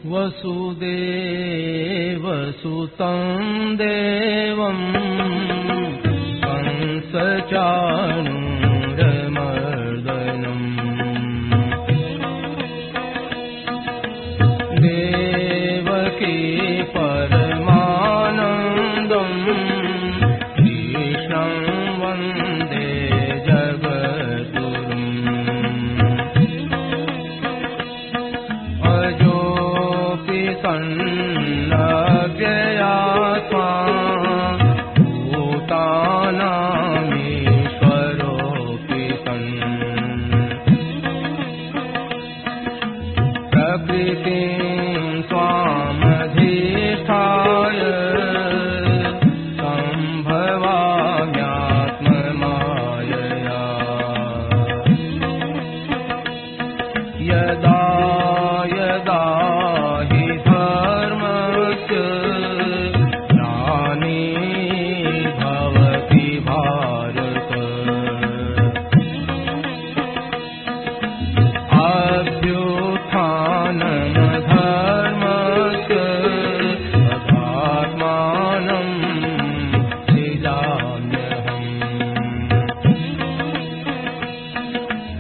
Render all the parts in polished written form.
वसुदेवसुतं देवं कंसचाणूरमर्दनम् देवकी परमानन्दं कृष्णं वन्दे जगद्गुरुम् अजोऽपि सन्नव्ययात्मा भूतानामीश्वरोऽपि सन् प्रकृतिं स्वामधिष्ठाय सम्भवाम्यात्ममायया यदा यदा हि धर्मस्य ग्लानिर्भवति भारत अभ्युत्थानमधर्मस्य तदात्मानं सृजाम्यहम्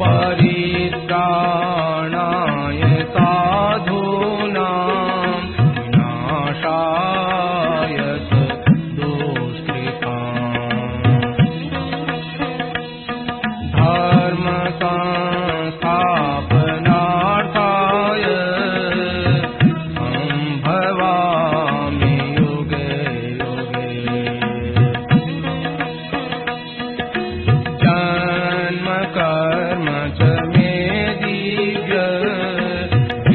परित्राणाय साधूनां विनाशाय च दुष्कृताम् धर्म संस्थापनार्थाय सम्भवामि युगे युगे जन्म कर्म च मे दिव्य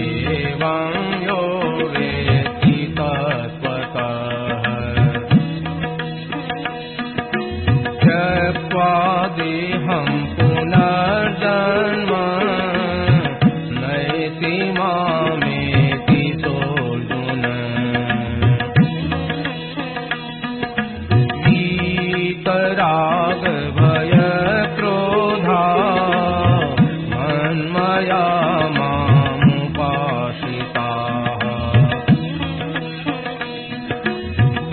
एवं यो वेत्ति तत्त्वतः त्यक्त्वा देहं पुनर्जन्म नैति मामेति सोऽर्जुन वीतरागभयक्रोधा मन्मया मामुपाश्रिताः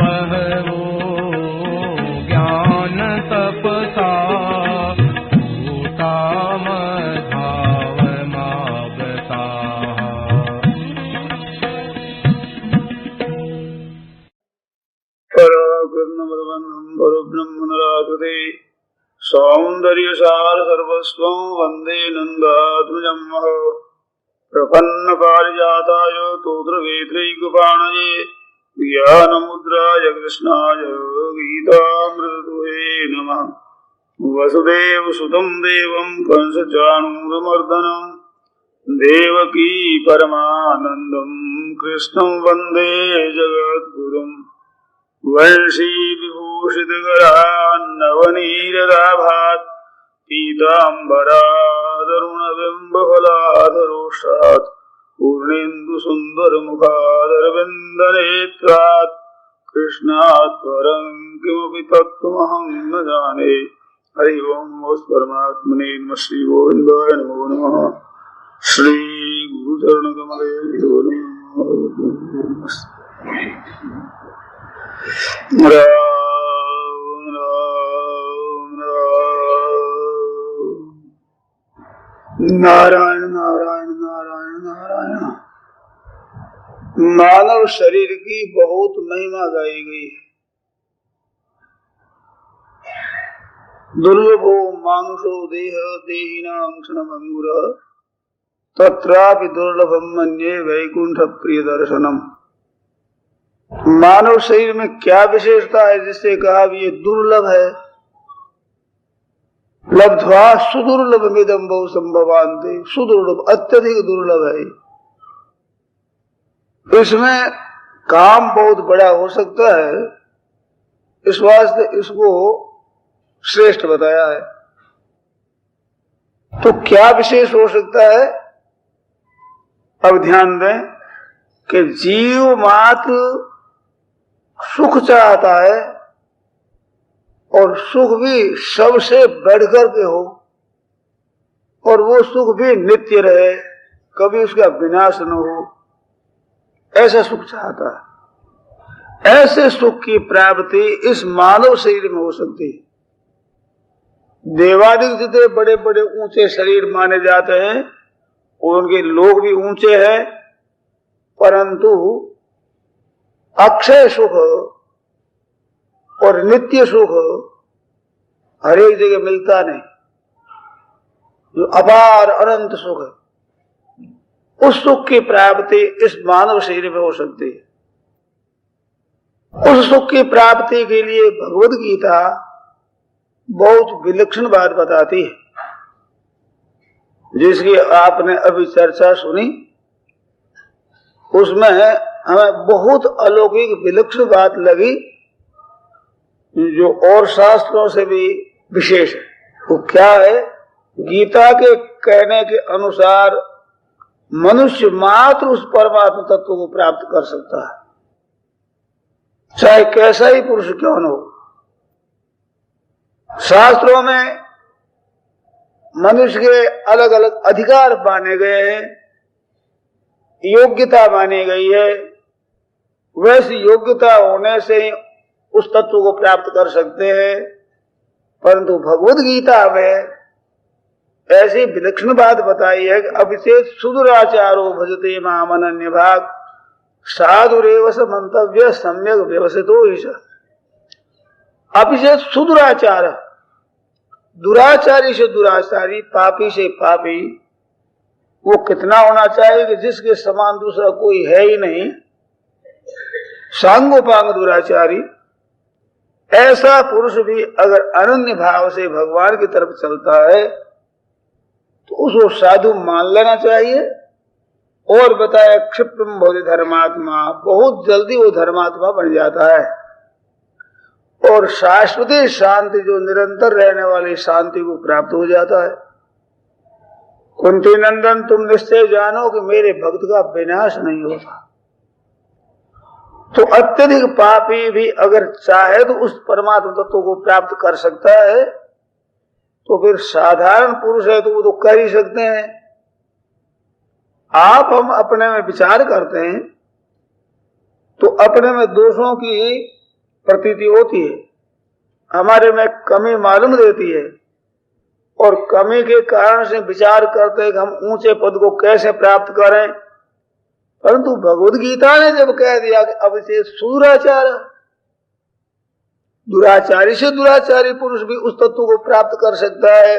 बहवो ज्ञानतपसा भूता मद्भावमागताः पराकृष्णपरबन्धं परब्रह्मणराकृते सौन्दर्यसार सर्वस्वं वन्दे नन्दात्मजं प्रपन्नपारिजाताय तोत्रवेत्रैकपाणये ज्ञानमुद्राय कृष्णाय गीतामृतदुहे नमः। वसुदेवसुतं देवं कंसचाणूरमर्दनं देवकी परमानन्दं कृष्णं वन्दे जगद्गुरुम् वंशी विभूषितकरान्नवनीरदाभात् पीताम्बरादरुणबिम्बफलाधरोष्ठात् पूर्णेन्दुसुन्दरमुखादरविन्दनेत्रात् कृष्णात् परं किमपि तत्त्वमहं न जाने। हरि ओं परमात्मने नमः। श्री गोविन्दाय नमो नमः। श्री गुरुचरणकमले नमः। राम राम राम नारायण नारायण नारायण नारायण। मानव शरीर की बहुत महिमा गाई गई है। दुर्लभो मानुषो देह देहिनां क्षणभंगुरः तत्रापि दुर्लभम मन्ये वैकुंठ प्रिय दर्शनम। मानव शरीर में क्या विशेषता है जिससे कहा भी ये दुर्लभ है। लब्ध्वा सुदुर्लभमिदं बहु संभवान्ते। सुदुर्लभ अत्यधिक दुर्लभ है। इसमें काम बहुत बड़ा हो सकता है, इस वास्ते इसको श्रेष्ठ बताया है। तो क्या विशेष हो सकता है? अब ध्यान दें कि जीव मात्र सुख चाहता है और सुख भी सबसे बढ़कर के हो और वो सुख भी नित्य रहे, कभी उसका विनाश न हो। ऐसा सुख चाहता है। ऐसे सुख की प्राप्ति इस मानव शरीर में हो सकती है। देवादिक जितने बड़े बड़े ऊंचे शरीर माने जाते हैं उनके लोग भी ऊंचे हैं, परंतु अक्षय सुख और नित्य सुख हर एक जगह मिलता नहीं। जो अपार अनंत सुख है, उस सुख की प्राप्ति इस मानव शरीर में हो सकती है। उस सुख की प्राप्ति के लिए भगवद गीता बहुत विलक्षण बात बताती है, जिसकी आपने अभी चर्चा सुनी। उसमें हमें बहुत अलौकिक विलक्षण बात लगी, जो और शास्त्रों से भी विशेष है। वो क्या है? गीता के कहने के अनुसार मनुष्य मात्र उस परमात्मा तत्व को प्राप्त कर सकता है, चाहे कैसा ही पुरुष क्यों न हो। शास्त्रों में मनुष्य के अलग अलग अधिकार माने गए हैं, योग्यता मानी गई है। वैसी योग्यता होने से ही उस तत्व को प्राप्त कर सकते हैं। परंतु भगवद गीता में ऐसी विलक्षण बात बताई है कि अभिषेक सुदुराचारो भजते माम अनन्य भाग साधुरेव स मंतव्य सम्यक व्यवसितो ईश। अभिषेक सुदुराचार, दुराचारी से दुराचारी, पापी से पापी, वो कितना होना चाहिए कि जिसके समान दूसरा कोई है ही नहीं, सांगोपांग दुराचारी। ऐसा पुरुष भी अगर अनन्य भाव से भगवान की तरफ चलता है तो उसको साधु मान लेना चाहिए। और बताया क्षिप्रम भवति धर्मात्मा, बहुत जल्दी वो धर्मात्मा बन जाता है और शाश्वती शांति, जो निरंतर रहने वाली शांति को प्राप्त हो जाता है। कुंती नंदन, तुम निश्चय जानो कि मेरे भक्त का विनाश नहीं होता। तो अत्यधिक पापी भी अगर चाहे तो उस परमात्मा तत्व को प्राप्त कर सकता है, तो फिर साधारण पुरुष है तो वो तो कर ही सकते हैं। आप हम अपने में विचार करते हैं तो अपने में दोषों की प्रतीति होती है, हमारे में कमी मालूम देती है और कमी के कारण से विचार करते हैं कि हम ऊंचे पद को कैसे प्राप्त करें। परंतु भगवद गीता ने जब कह दिया कि अब से सुदुराचार, दुराचारी से दुराचारी पुरुष भी उस तत्व को प्राप्त कर सकता है,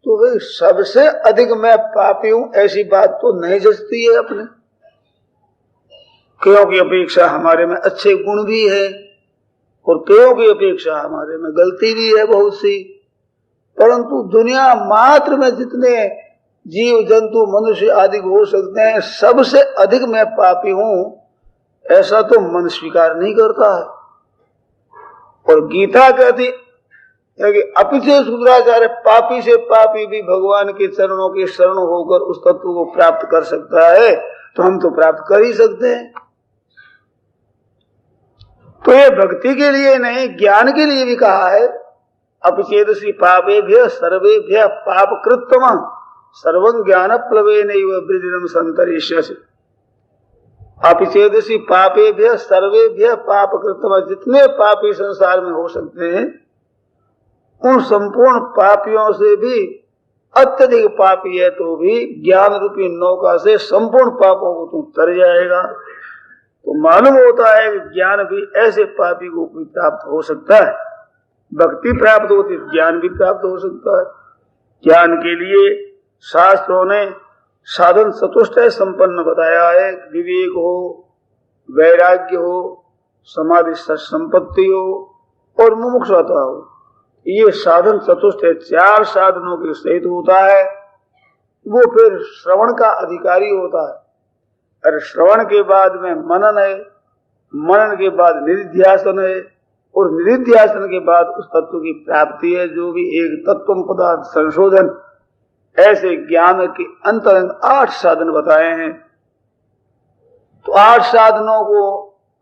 तो वे सबसे अधिक मैं पापी हूं ऐसी बात तो नहीं जचती है अपने। क्यों की अपेक्षा हमारे में अच्छे गुण भी है और क्यों की अपेक्षा हमारे में गलती भी है बहुत सी। परंतु दुनिया मात्र में जितने जीव जंतु मनुष्य आदि हो सकते हैं, सबसे अधिक मैं पापी हूं ऐसा तो मन स्वीकार नहीं करता है। और गीता कहती है कि अपिचे सुदुराचार्य, पापी से पापी भी भगवान के चरणों के शरण होकर उस तत्व को प्राप्त कर सकता है, तो हम तो प्राप्त कर ही सकते हैं। तो ये भक्ति के लिए नहीं, ज्ञान के लिए भी कहा है। अपिचेदसी पापेभ्य सर्वेभ्य पाप कृत्तम सर्वं ज्ञान प्लवेनैव वृद्धिरं संतरिष्यसि। अपिचेदसी पापेभ्य सर्वेभ्य पाप कृत्तम, जितने पापी संसार में हो सकते हैं उन संपूर्ण पापियों से भी अत्यधिक पापी है तो भी ज्ञान रूपी नौका से संपूर्ण पापों को तुम तर जाएगा। तो मालूम होता है कि ज्ञान भी ऐसे पापी को भी प्राप्त हो सकता है। भक्ति प्राप्त होती, ज्ञान भी प्राप्त हो सकता है। ज्ञान के लिए शास्त्रों ने साधन चतुष्टय संपन्न बताया है। विवेक हो, वैराग्य हो, समाधि संपत्ति हो और मुमुक्षुता हो, ये साधन चतुष्टय 4 साधनों के सहित होता है। वो फिर श्रवण का अधिकारी होता है। और श्रवण के बाद में मनन है, मनन के बाद निधिध्यासन है और निधिध्यासन के बाद उस तत्व की प्राप्ति है, जो भी एक तत्व पदार्थ संशोधन। ऐसे ज्ञान के अंतरंग 8 साधन बताए हैं। तो 8 साधनों को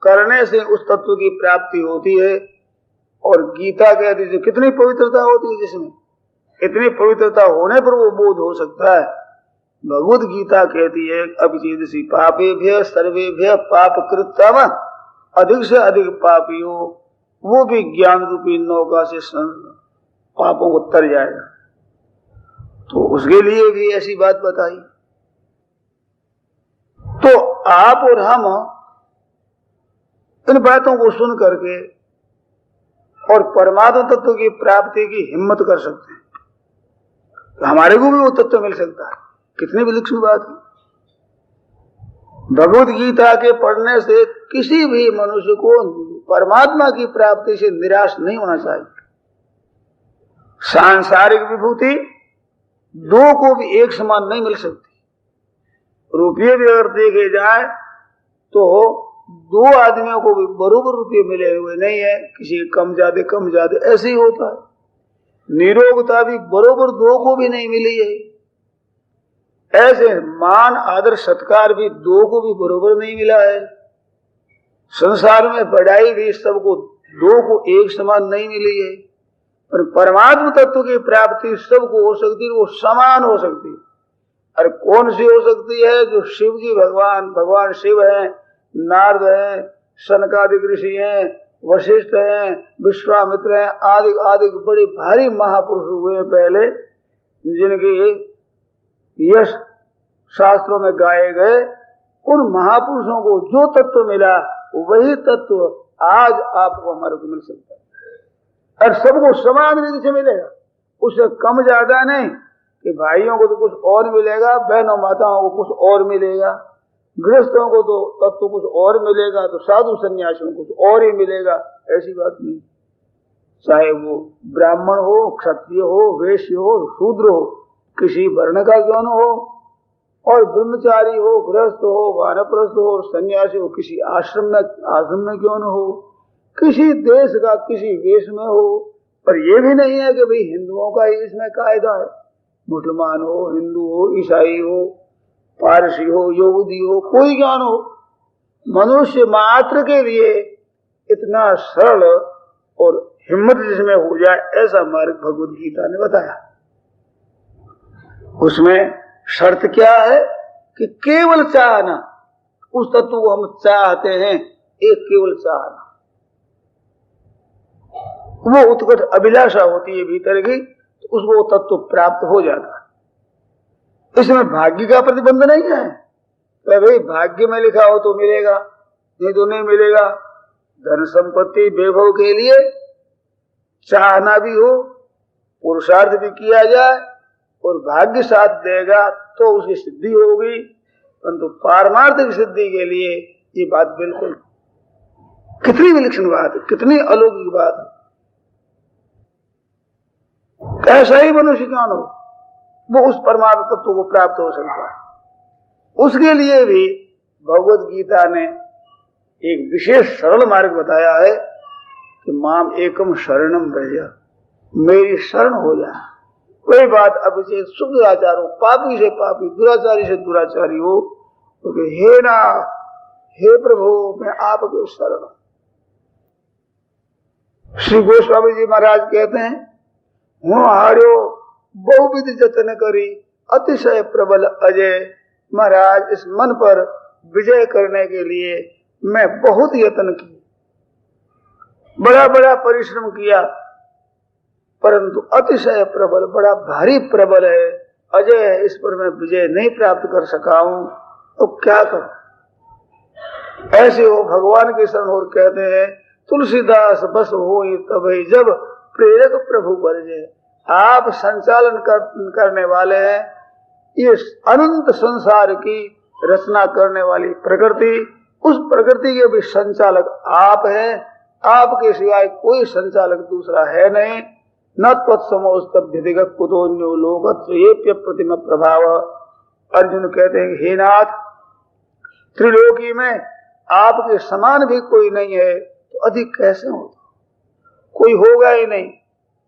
करने से उस तत्व की प्राप्ति होती है। और गीता कहती है कितनी पवित्रता होती है जिसमें, इतनी पवित्रता होने पर वो बोध हो सकता है। भगवत गीता कहती है अभिचेदसी पापेभ्य सर्वेभ्य पाप कृतम, अधिक से अधिक पापी हो वो भी ज्ञान रूपी नौका से पापों को तर जाएगा। तो उसके लिए भी ऐसी बात बताई। तो आप और हम इन बातों को सुन करके और परमात्मा तत्व की प्राप्ति की हिम्मत कर सकते हैं, तो हमारे को भी वो तत्व मिल सकता है। कितनी विलक्षण बात है। भगवत गीता के पढ़ने से किसी भी मनुष्य को परमात्मा की प्राप्ति से निराश नहीं होना चाहिए। सांसारिक विभूति दो को भी एक समान नहीं मिल सकती। रुपये भी अगर देखे जाए तो दो आदमियों को भी बराबर रुपये मिले हुए नहीं है, किसी कम ज्यादा ऐसे ही होता है। निरोगता भी बराबर दो को भी नहीं मिली है। ऐसे मान आदर सत्कार भी दो को भी बराबर नहीं मिला है। संसार में बढ़ाई भी सबको दो को एक समान नहीं मिली है। पर परमात्मा तत्व की प्राप्ति सबको हो सकती है, वो समान हो सकती है। और कौन सी हो सकती है? जो शिव जी भगवान शिव हैं, नारद हैं, सनकादिक ऋषि हैं, वशिष्ठ हैं, विश्वामित्र हैं, आदि आदि बड़े भारी महापुरुष हुए हैं पहले, जिनके यश शास्त्रों में गाए गए। उन महापुरुषों को जो तत्व मिला वही तत्व आज आपको हमारे को मिल सकता है, और सबको समान रीति से मिलेगा। उससे कम ज्यादा नहीं कि भाइयों को तो कुछ और मिलेगा, बहनों माताओं को कुछ और मिलेगा, गृहस्थों को तो तत्व कुछ और मिलेगा, तो साधु सन्यासियों को कुछ और ही मिलेगा। ऐसी बात नहीं। चाहे वो ब्राह्मण हो, क्षत्रिय हो, वैश्य हो, शूद्र हो, किसी वर्ण का क्यों न हो, और ब्रह्मचारी हो, गृहस्थ हो, वानप्रस्थ हो, सन्यासी हो, किसी आश्रम में क्यों न हो, किसी देश का किसी वेश में हो। पर यह भी नहीं है कि भाई हिंदुओं का ही इसमें कायदा है। मुसलमान हो, हिंदू हो, ईसाई हो, पारसी हो, यहूदी हो, कोई ज्ञान हो, मनुष्य मात्र के लिए इतना सरल और हिम्मत जिसमें हो जाए ऐसा मार्ग भगवत गीता ने बताया। उसमें शर्त क्या है कि केवल चाहना, उस तत्व को हम चाहते हैं, एक केवल चाहना, वो उत्कट अभिलाषा होती है भीतर की, तो उसको वो तत्व प्राप्त हो जाता है। इसमें भाग्य का प्रतिबंध नहीं है। तो भाई भाग्य में लिखा हो तो मिलेगा, नहीं तो नहीं मिलेगा। धन संपत्ति वैभव के लिए चाहना भी हो, पुरुषार्थ भी किया जाए और भाग्य साथ देगा तो उसकी सिद्धि होगी। परंतु पारमार्थिक सिद्धि के लिए ये बात बिल्कुल, कितनी विलक्षण बात है, कितनी अलौकिक बात है। ऐसा ही मनुष्य क्यों हो, वो उस परमात्मा तत्व को प्राप्त हो सकता है। उसके लिए भी भगवत गीता ने एक विशेष सरल मार्ग बताया है कि माम एकम शरणम व्रज, मेरी शरण हो जा। कोई बात अभिचेत शुद्धाचार हो, पापी से पापी, दुराचारी से दुराचारी हो, तो हे नाथ, हे प्रभु, मैं आपके शरण। श्री गोस्वामी जी महाराज कहते हैं, हूँ हार्यो बहुविध जतन करी, अतिशय प्रबल अजय। महाराज, इस मन पर विजय करने के लिए मैं बहुत यत्न की, बड़ा बड़ा परिश्रम किया, परंतु अतिशय प्रबल, बड़ा भारी प्रबल है, अजय है, इस पर मैं विजय नहीं प्राप्त कर सका हूं, तो क्या करूं। ऐसे वो भगवान के शरण और कहते हैं, तुलसीदास बस हो तभी जब प्रेरक प्रभु बरजे। आप संचालन करने वाले हैं, ये अनंत संसार की रचना करने वाली प्रकृति, उस प्रकृति के भी संचालक आप हैं। आपके सिवाय कोई संचालक दूसरा है नहीं। न तत्समोस्तभ्यधिक कुतोन्यो लोकत्रयेप्य प्रतिम प्रभाव। अर्जुन कहते हैं, हे नाथ, त्रिलोकी में आपके समान भी कोई नहीं है, तो अधिक कैसे होता, कोई होगा ही नहीं।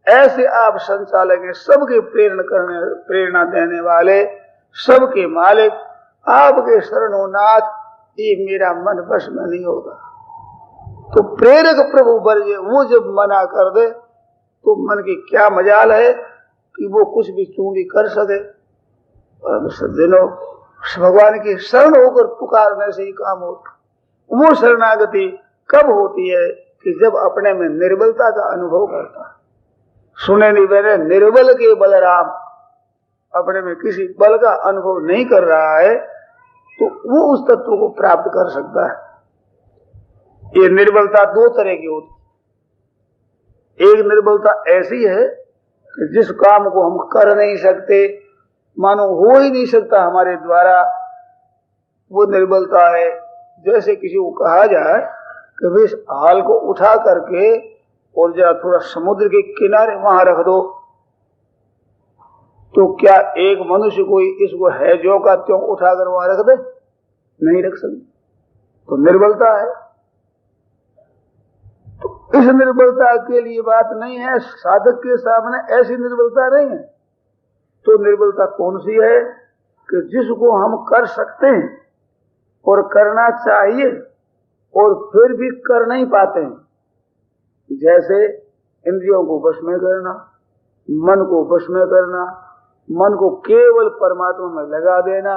ऐसे आप संचालक हैं, सबके प्रेरणा देने वाले, सबके मालिक, आपके शरणो नाथ, ये मेरा मन वश में नहीं होगा। तो प्रेरक प्रभु बरजे, वो जब मना कर दे तो मन की क्या मजाल है कि वो कुछ भी तू भी कर सके। और सज्जनों, भगवान की शरण होकर पुकारने से ही काम होता। वो शरणागति कब होती है कि जब अपने में निर्बलता का अनुभव करता। सुने नहीं मैंने, निर्बल के बलराम, अपने में किसी बल का अनुभव नहीं कर रहा है तो वो उस तत्व को प्राप्त कर सकता है। ये निर्बलता दो तरह की होती। एक निर्बलता ऐसी है कि जिस काम को हम कर नहीं सकते, मानो हो ही नहीं सकता हमारे द्वारा, वो निर्बलता है। जैसे किसी को कहा जाए कि भाई इस हाल को उठा करके और जरा थोड़ा समुद्र के किनारे वहां रख दो, तो क्या एक मनुष्य कोई इसको है जो का त्यों उठाकर वहां रख दे? नहीं रख सकते। तो निर्बलता है। तो इस निर्बलता के लिए बात नहीं है, साधक के सामने ऐसी निर्बलता नहीं है। तो निर्बलता कौन सी है कि जिसको हम कर सकते हैं और करना चाहिए और फिर भी कर नहीं पाते हैं। जैसे इंद्रियों को वश में करना, मन को वश में करना, मन को केवल परमात्मा में लगा देना,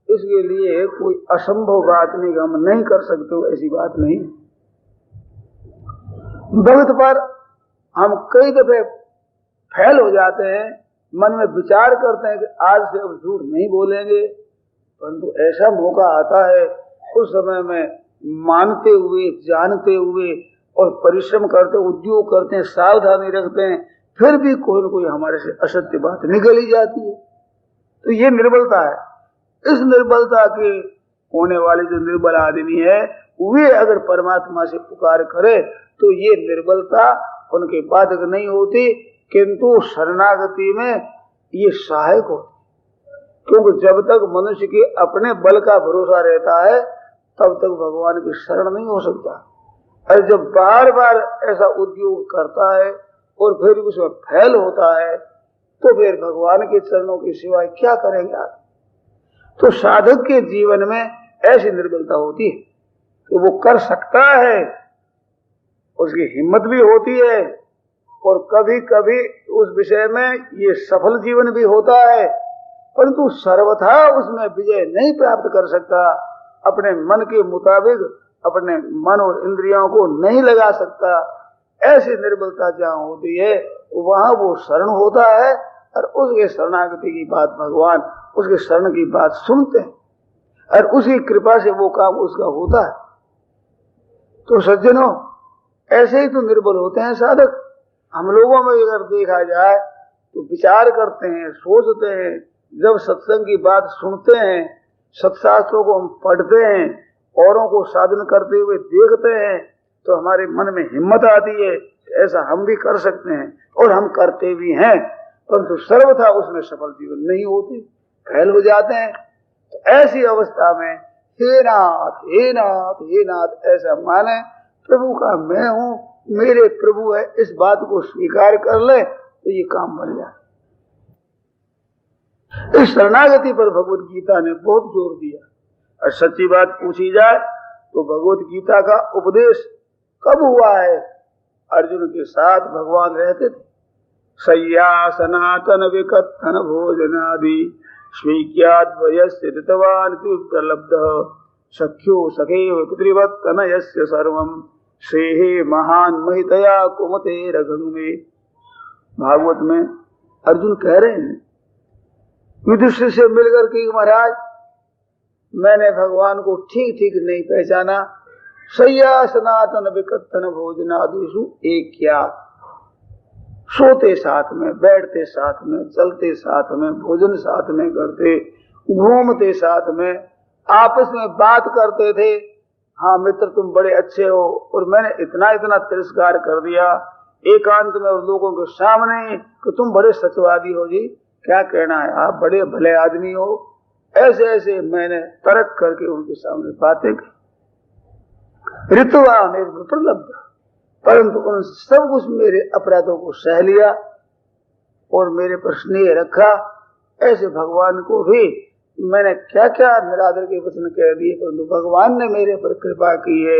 इसके लिए कोई असंभव बात नहीं कि हम नहीं कर सकते, ऐसी बात नहीं। भक्त पर हम कई दफे फैल हो जाते हैं, मन में विचार करते हैं कि आज से अब झूठ नहीं बोलेंगे, परंतु ऐसा मौका आता है उस समय में मानते हुए, जानते हुए और परिश्रम करते, उद्योग करते हैं, सावधानी रखते हैं, फिर भी कोई न कोई हमारे से असत्य बात निकल ही जाती है। तो ये निर्बलता है। इस निर्बलता के होने वाले जो निर्बल आदमी है, वे अगर परमात्मा से पुकार करे तो ये निर्बलता उनके बाधक नहीं होती, किंतु शरणागति में ये सहायक होती। क्योंकि जब तक मनुष्य के अपने बल का भरोसा रहता है तब तक भगवान की शरण नहीं हो सकता। और जब बार बार ऐसा उद्योग करता है और फिर उसमें फैल होता है तो फिर भगवान के चरणों के सिवाय क्या करेंगे आप? तो साधक के जीवन में ऐसी निर्बलता होती है कि वो कर सकता है, उसकी हिम्मत भी होती है, और कभी कभी उस विषय में ये सफल जीवन भी होता है, परंतु सर्वथा उसमें विजय नहीं प्राप्त कर सकता। अपने मन के मुताबिक अपने मन और इंद्रियों को नहीं लगा सकता। ऐसी निर्बलता जहाँ होती है वहां वो शरण होता है और उसके शरणागति की बात भगवान उसके शरण की बात सुनते हैं और उसकी कृपा से वो काम उसका होता है। तो सज्जनों, ऐसे ही तो निर्बल होते हैं साधक। हम लोगों में अगर देखा जाए तो विचार करते हैं, सोचते हैं, जब सत्संग की बात सुनते हैं, सत्शास्त्रों को हम पढ़ते हैं, औरों को साधन करते हुए देखते हैं, तो हमारे मन में हिम्मत आती है ऐसा हम भी कर सकते हैं, और हम करते भी हैं, परंतु सर्वथा उसमें सफल जीवन नहीं होते, फैल हो जाते हैं। तो ऐसी अवस्था में हे नाथ हे नाथ हे नाथ ऐसा माने प्रभु का मैं हूं, मेरे प्रभु है, इस बात को स्वीकार कर ले तो ये काम बन जाए। इस शरणागति पर भगवत गीता ने बहुत जोर दिया। और सच्ची बात पूछी जाए तो भगवत गीता का उपदेश कब हुआ है? अर्जुन के साथ भगवान रहते थे। शय्या सनातन विकथन भोजनादि स्वीक्याद वयस्थितवान प्रलब्ध सख्यो सखैव पितृवत् तनयस्य सर्वं श्रेहे महान महितया कुमते रघं में। भागवत में अर्जुन कह रहे हैं युधिष्ठिर से मिलकर के, महाराज मैंने भगवान को ठीक ठीक नहीं पहचाना। शय्या सनातन विकथन भोजनादिषु एक्यात्, सोते साथ में, बैठते साथ में, चलते साथ में, भोजन साथ में करते, घूमते साथ में, आपस में बात करते थे। हाँ मित्र तुम बड़े अच्छे हो, और मैंने इतना इतना तिरस्कार कर दिया एकांत में और लोगों के सामने कि तुम बड़े सत्यवादी हो जी, क्या कहना है, आप बड़े भले आदमी हो। ऐसे ऐसे मैंने तर्क करके उनके सामने बातें की। ऋतुवा मेरे प्रलब्ध, परंतु उन सब कुछ मेरे अपराधों को सह लिया और मेरे पर स्नेह रखा। ऐसे भगवान को भी मैंने क्या क्या निरादर के वचन कह दिए, परंतु भगवान ने मेरे पर कृपा की है।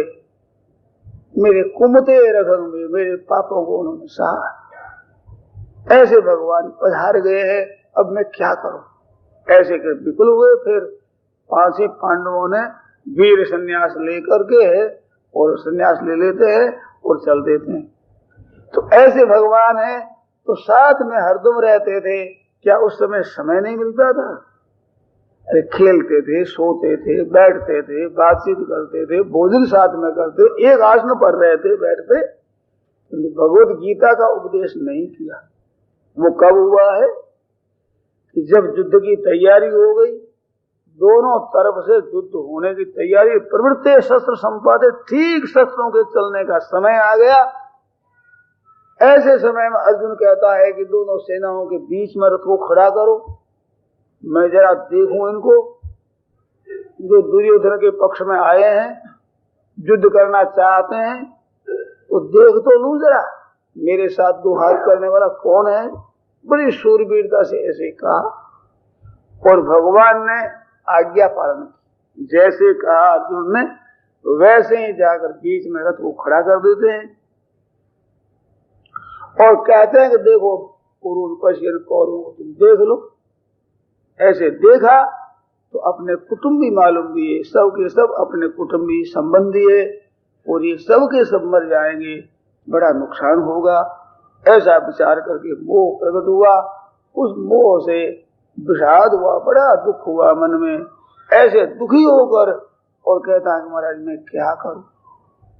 मेरे कुमते रघं में, मेरे पापों को उन्होंने सहा। ऐसे भगवान पधार गए हैं, अब मैं क्या करूं? ऐसे कर विकुल हुए। फिर 5 पांडवों ने वीर संन्यास लेकर के और संन्यास ले लेते हैं और चल देते हैं। तो ऐसे भगवान है तो साथ में हरदम रहते थे। क्या उस समय नहीं मिलता था? अरे खेलते थे, सोते थे, बैठते थे, बातचीत करते थे, भोजन साथ में करते, एक आसन पर रहते बैठते। भगवत गीता का उपदेश नहीं किया। वो कब हुआ है कि जब युद्ध की तैयारी हो गई, दोनों तरफ से युद्ध होने की तैयारी, प्रवृत्ति शस्त्र संपादित, ठीक शस्त्रों के चलने का समय आ गया। ऐसे समय में अर्जुन कहता है कि दोनों सेनाओं के बीच में रथ को खड़ा करो, मैं जरा देखूं इनको, जो दुर्योधन के पक्ष में आए हैं, युद्ध करना चाहते हैं, तो देख तो लूं जरा मेरे साथ 2 हाथ करने वाला कौन है। बड़ी शूरवीरता से ऐसे कहा और भगवान ने आज्ञा पालन की। जैसे कहा अर्जुन ने वैसे ही जाकर बीच में रथ को खड़ा कर देते हैं और कहते हैं कि देखो कुरुन पश्यन कौरवों को तुम देख लो। ऐसे देखा तो अपने कुटुंबी मालूम दिए, सब के सब अपने कुटुंबी संबंधी है और ये सब के सब मर जाएंगे, बड़ा नुकसान होगा। ऐसा विचार करके मोह प्रकट हुआ। उस मोह से विषाद हुआ, बड़ा दुख हुआ मन में। ऐसे दुखी होकर और कहता है महाराज मैं क्या करूं,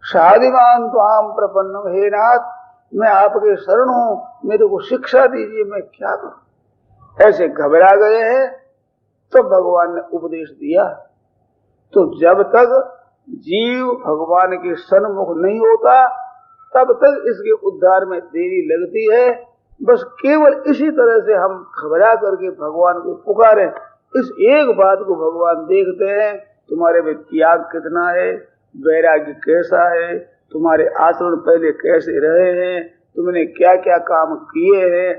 शादिमान तो आम प्रपन्न, हे नाथ मैं आपके शरण हूं, मेरे को शिक्षा दीजिए, मैं क्या करूं। ऐसे घबरा गए हैं। तो भगवान ने उपदेश दिया। तो जब तक जीव भगवान के सन्मुख नहीं होता तब तक इसके उद्धार में देरी लगती है। बस केवल इसी तरह से हम घबरा करके भगवान को पुकारें। इस एक बात को भगवान देखते हैं, तुम्हारे में त्याग कितना है, वैराग्य कैसा है, तुम्हारे आचरण पहले कैसे रहे हैं, तुमने क्या क्या काम किए हैं।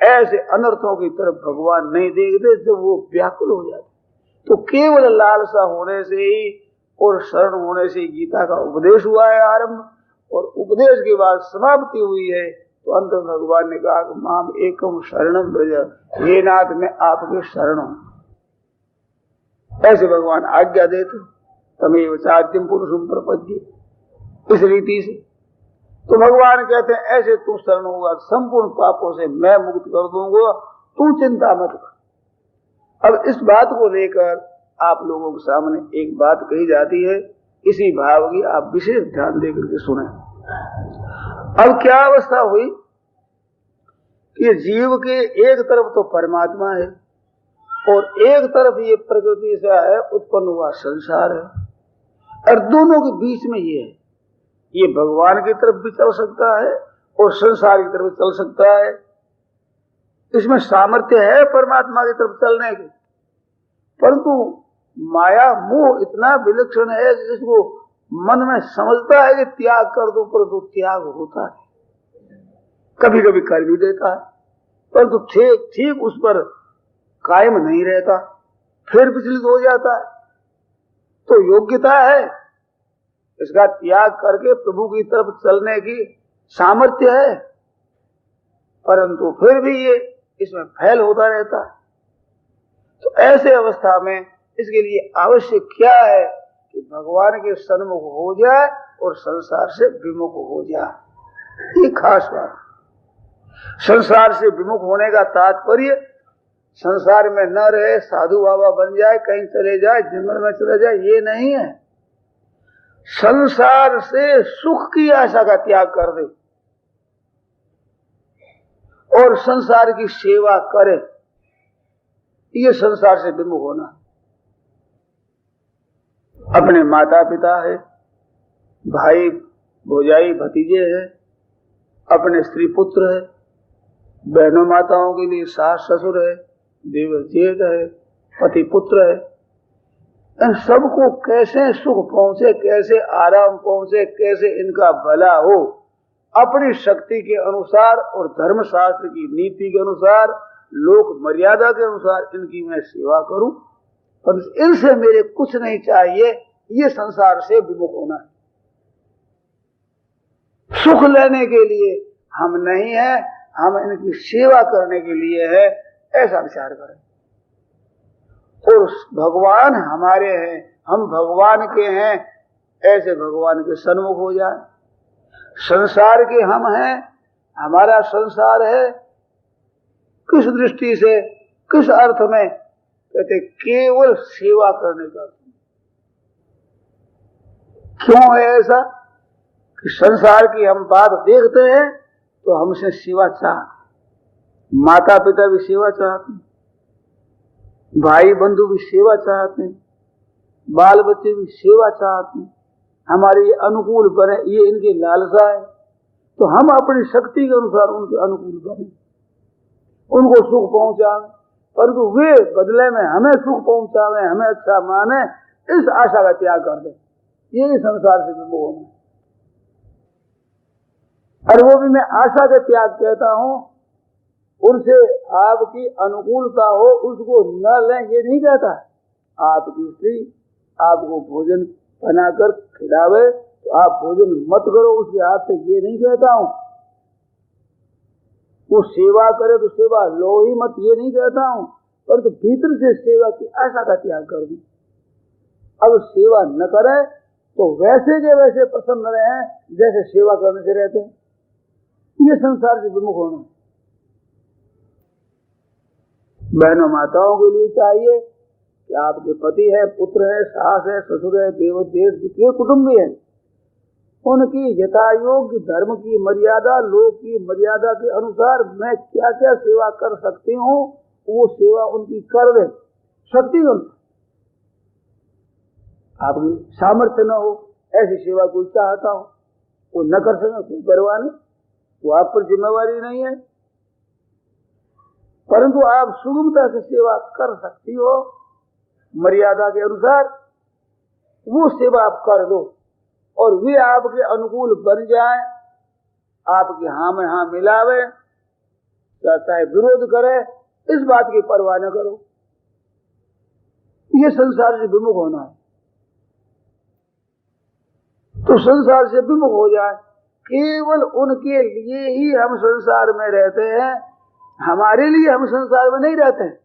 ऐसे अनर्थों की तरफ भगवान नहीं देखते। जब वो व्याकुल हो जाते तो केवल लालसा होने से ही और शरण होने से गीता का उपदेश हुआ है आरंभ, और उपदेश के बाद समाप्ति हुई है। तो अंत में भगवान ने कहा कि माम एकम शरणम ब्रज, हे नाथ मैं आपके शरण हूं। ऐसे भगवान आज्ञा देते, तमेव चाद्यम पुरुषम प्रपद्ये, इस रीति से। तो भगवान कहते हैं ऐसे तू शरण होगा, संपूर्ण पापों से मैं मुक्त कर दूंगा, तू चिंता मत कर। अब इस बात को लेकर आप लोगों के सामने एक बात कही जाती है, इसी भाव की आप विशेष ध्यान देकर के सुने। अब क्या अवस्था हुई कि जीव के एक तरफ तो परमात्मा है और एक तरफ ये प्रकृति से है उत्पन्न हुआ संसार है, और दोनों के बीच में ये है। ये भगवान की तरफ भी चल सकता है और संसार की तरफ चल सकता है। इसमें सामर्थ्य है परमात्मा की तरफ चलने की, परंतु माया मोह इतना विलक्षण है कि इसको मन में समझता है कि त्याग कर दो, परंतु त्याग होता है, कभी कभी कर भी देता है, परंतु ठीक उस पर कायम नहीं रहता, फिर विचलित हो जाता है। तो योग्यता है, इसका त्याग करके प्रभु की तरफ चलने की सामर्थ्य है, परंतु फिर भी ये इसमें फैल होता रहता है। तो ऐसे अवस्था में इसके लिए आवश्यक क्या है कि भगवान के सन्मुख हो जाए और संसार से विमुख हो जाए। ये खास बात। संसार से विमुख होने का तात्पर्य संसार में न रहे, साधु बाबा बन जाए, कहीं चले जाए, जंगल में चले जाए, ये नहीं है। संसार से सुख की आशा का त्याग कर दे और संसार की सेवा करे, ये संसार से विमुख होना। अपने माता पिता है, भाई भौजाई भतीजे है, अपने स्त्री पुत्र है, बहनों माताओं के लिए सास ससुर है, देवर जेठ है, पति पुत्र है। इन सबको कैसे सुख पहुंचे, कैसे आराम पहुंचे, कैसे इनका भला हो, अपनी शक्ति के अनुसार और धर्मशास्त्र की नीति के अनुसार, लोक मर्यादा के अनुसार इनकी मैं सेवा करूं, पर इनसे मेरे कुछ नहीं चाहिए। ये संसार से विमुख होना है। सुख लेने के लिए हम नहीं है, हम इनकी सेवा करने के लिए है, ऐसा विचार करें। और भगवान हमारे हैं, हम भगवान के हैं, ऐसे भगवान के सन्मुख हो जाए। संसार के हम हैं, हमारा संसार है, किस दृष्टि से, किस अर्थ में? कहते केवल सेवा करने का। क्यों है ऐसा कि संसार की हम बात देखते हैं तो हमसे सेवा चाहते, माता पिता भी सेवा चाहते हैं, भाई बंधु भी सेवा चाहते हैं, बाल बच्चे भी सेवा चाहते हैं, हमारे अनुकूल बने, ये इनकी लालसा है। तो हम अपनी शक्ति के अनुसार उनके अनुकूल बने, उनको सुख पहुंचावे, परंतु वे बदले में हमें सुख पहुंचावे, हमें अच्छा माने, इस आशा का त्याग कर दे। ये संसार से विमुख होना। और वो भी मैं आशा का त्याग कहता हूं, उनसे आपकी अनुकूलता हो उसको न लें, ये नहीं कहता। आपकी स्त्री आपको भोजन बनाकर खिलावे तो आप भोजन मत करो उसके हाथ से, ये नहीं कहता हूं। वो सेवा करे तो सेवा लो ही मत, ये नहीं कहता हूं, परंतु भीतर से सेवा की आशा का त्याग कर दी। अब सेवा न करे तो वैसे के वैसे प्रसन्न रहे जैसे सेवा करने से रहते हैं। ये संसार से विमुख होना। बहनों माताओं के लिए चाहिए कि आपके पति है, पुत्र है, सास है, ससुर है, देवर देश जितने कुटुंबी है, उनकी यथायोग्य धर्म की मर्यादा, लोक की मर्यादा के अनुसार मैं क्या क्या सेवा कर सकती हूँ वो सेवा उनकी कर दे, शक्ति अनुसार। आपकी सामर्थ्य न हो ऐसी सेवा कोई चाहता हो वो न कर सके, कोई परवाह नहीं, वो आप पर जिम्मेवारी नहीं है, परंतु आप सुगमता से सेवा कर सकती हो मर्यादा के अनुसार, वो सेवा आप कर दो और वे आपके अनुकूल बन जाए, आपके हाँ में हाँ मिलावे, चाहे विरोध करे, इस बात की परवाह न करो। ये संसार से विमुख होना है। तो संसार से विमुख हो जाए, केवल उनके लिए ही हम संसार में रहते हैं, हमारे लिए हम संसार में नहीं रहते हैं।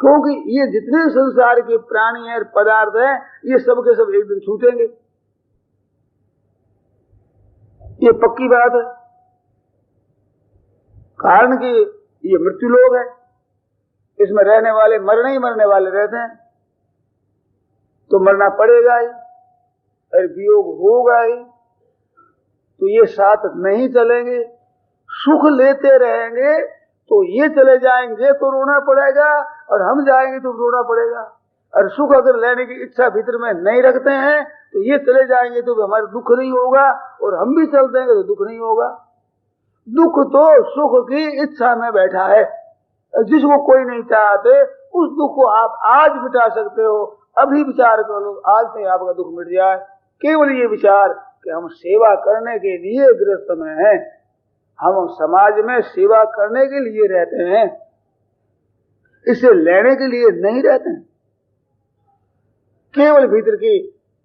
क्योंकि ये जितने संसार के प्राणी हैं, पदार्थ हैं, ये सब के सब एक दिन छूटेंगे, ये पक्की बात है। कारण कि ये मृत्यु लोक है, इसमें रहने वाले मरने ही मरने वाले रहते हैं, तो मरना पड़ेगा ही, और वियोग होगा ही, तो ये साथ नहीं चलेंगे। सुख लेते रहेंगे तो ये चले जाएंगे तो रोना पड़ेगा, और हम जाएंगे तो रोना पड़ेगा। और सुख अगर लेने की इच्छा भीतर में नहीं रखते हैं तो ये चले जाएंगे तो हमारा दुख नहीं होगा, और हम भी चल देंगे तो दुख नहीं होगा। दुख तो सुख की इच्छा में बैठा है, जिसको कोई नहीं चाहते उस दुख को आप आज मिटा सकते हो। अभी विचार कर लो, आज से आपका दुख मिट जाए। केवल ये विचार कि हम सेवा करने के लिए गृहस्थ में हैं, हम समाज में सेवा करने के लिए रहते हैं, इसे लेने के लिए नहीं रहते हैं। केवल भीतर की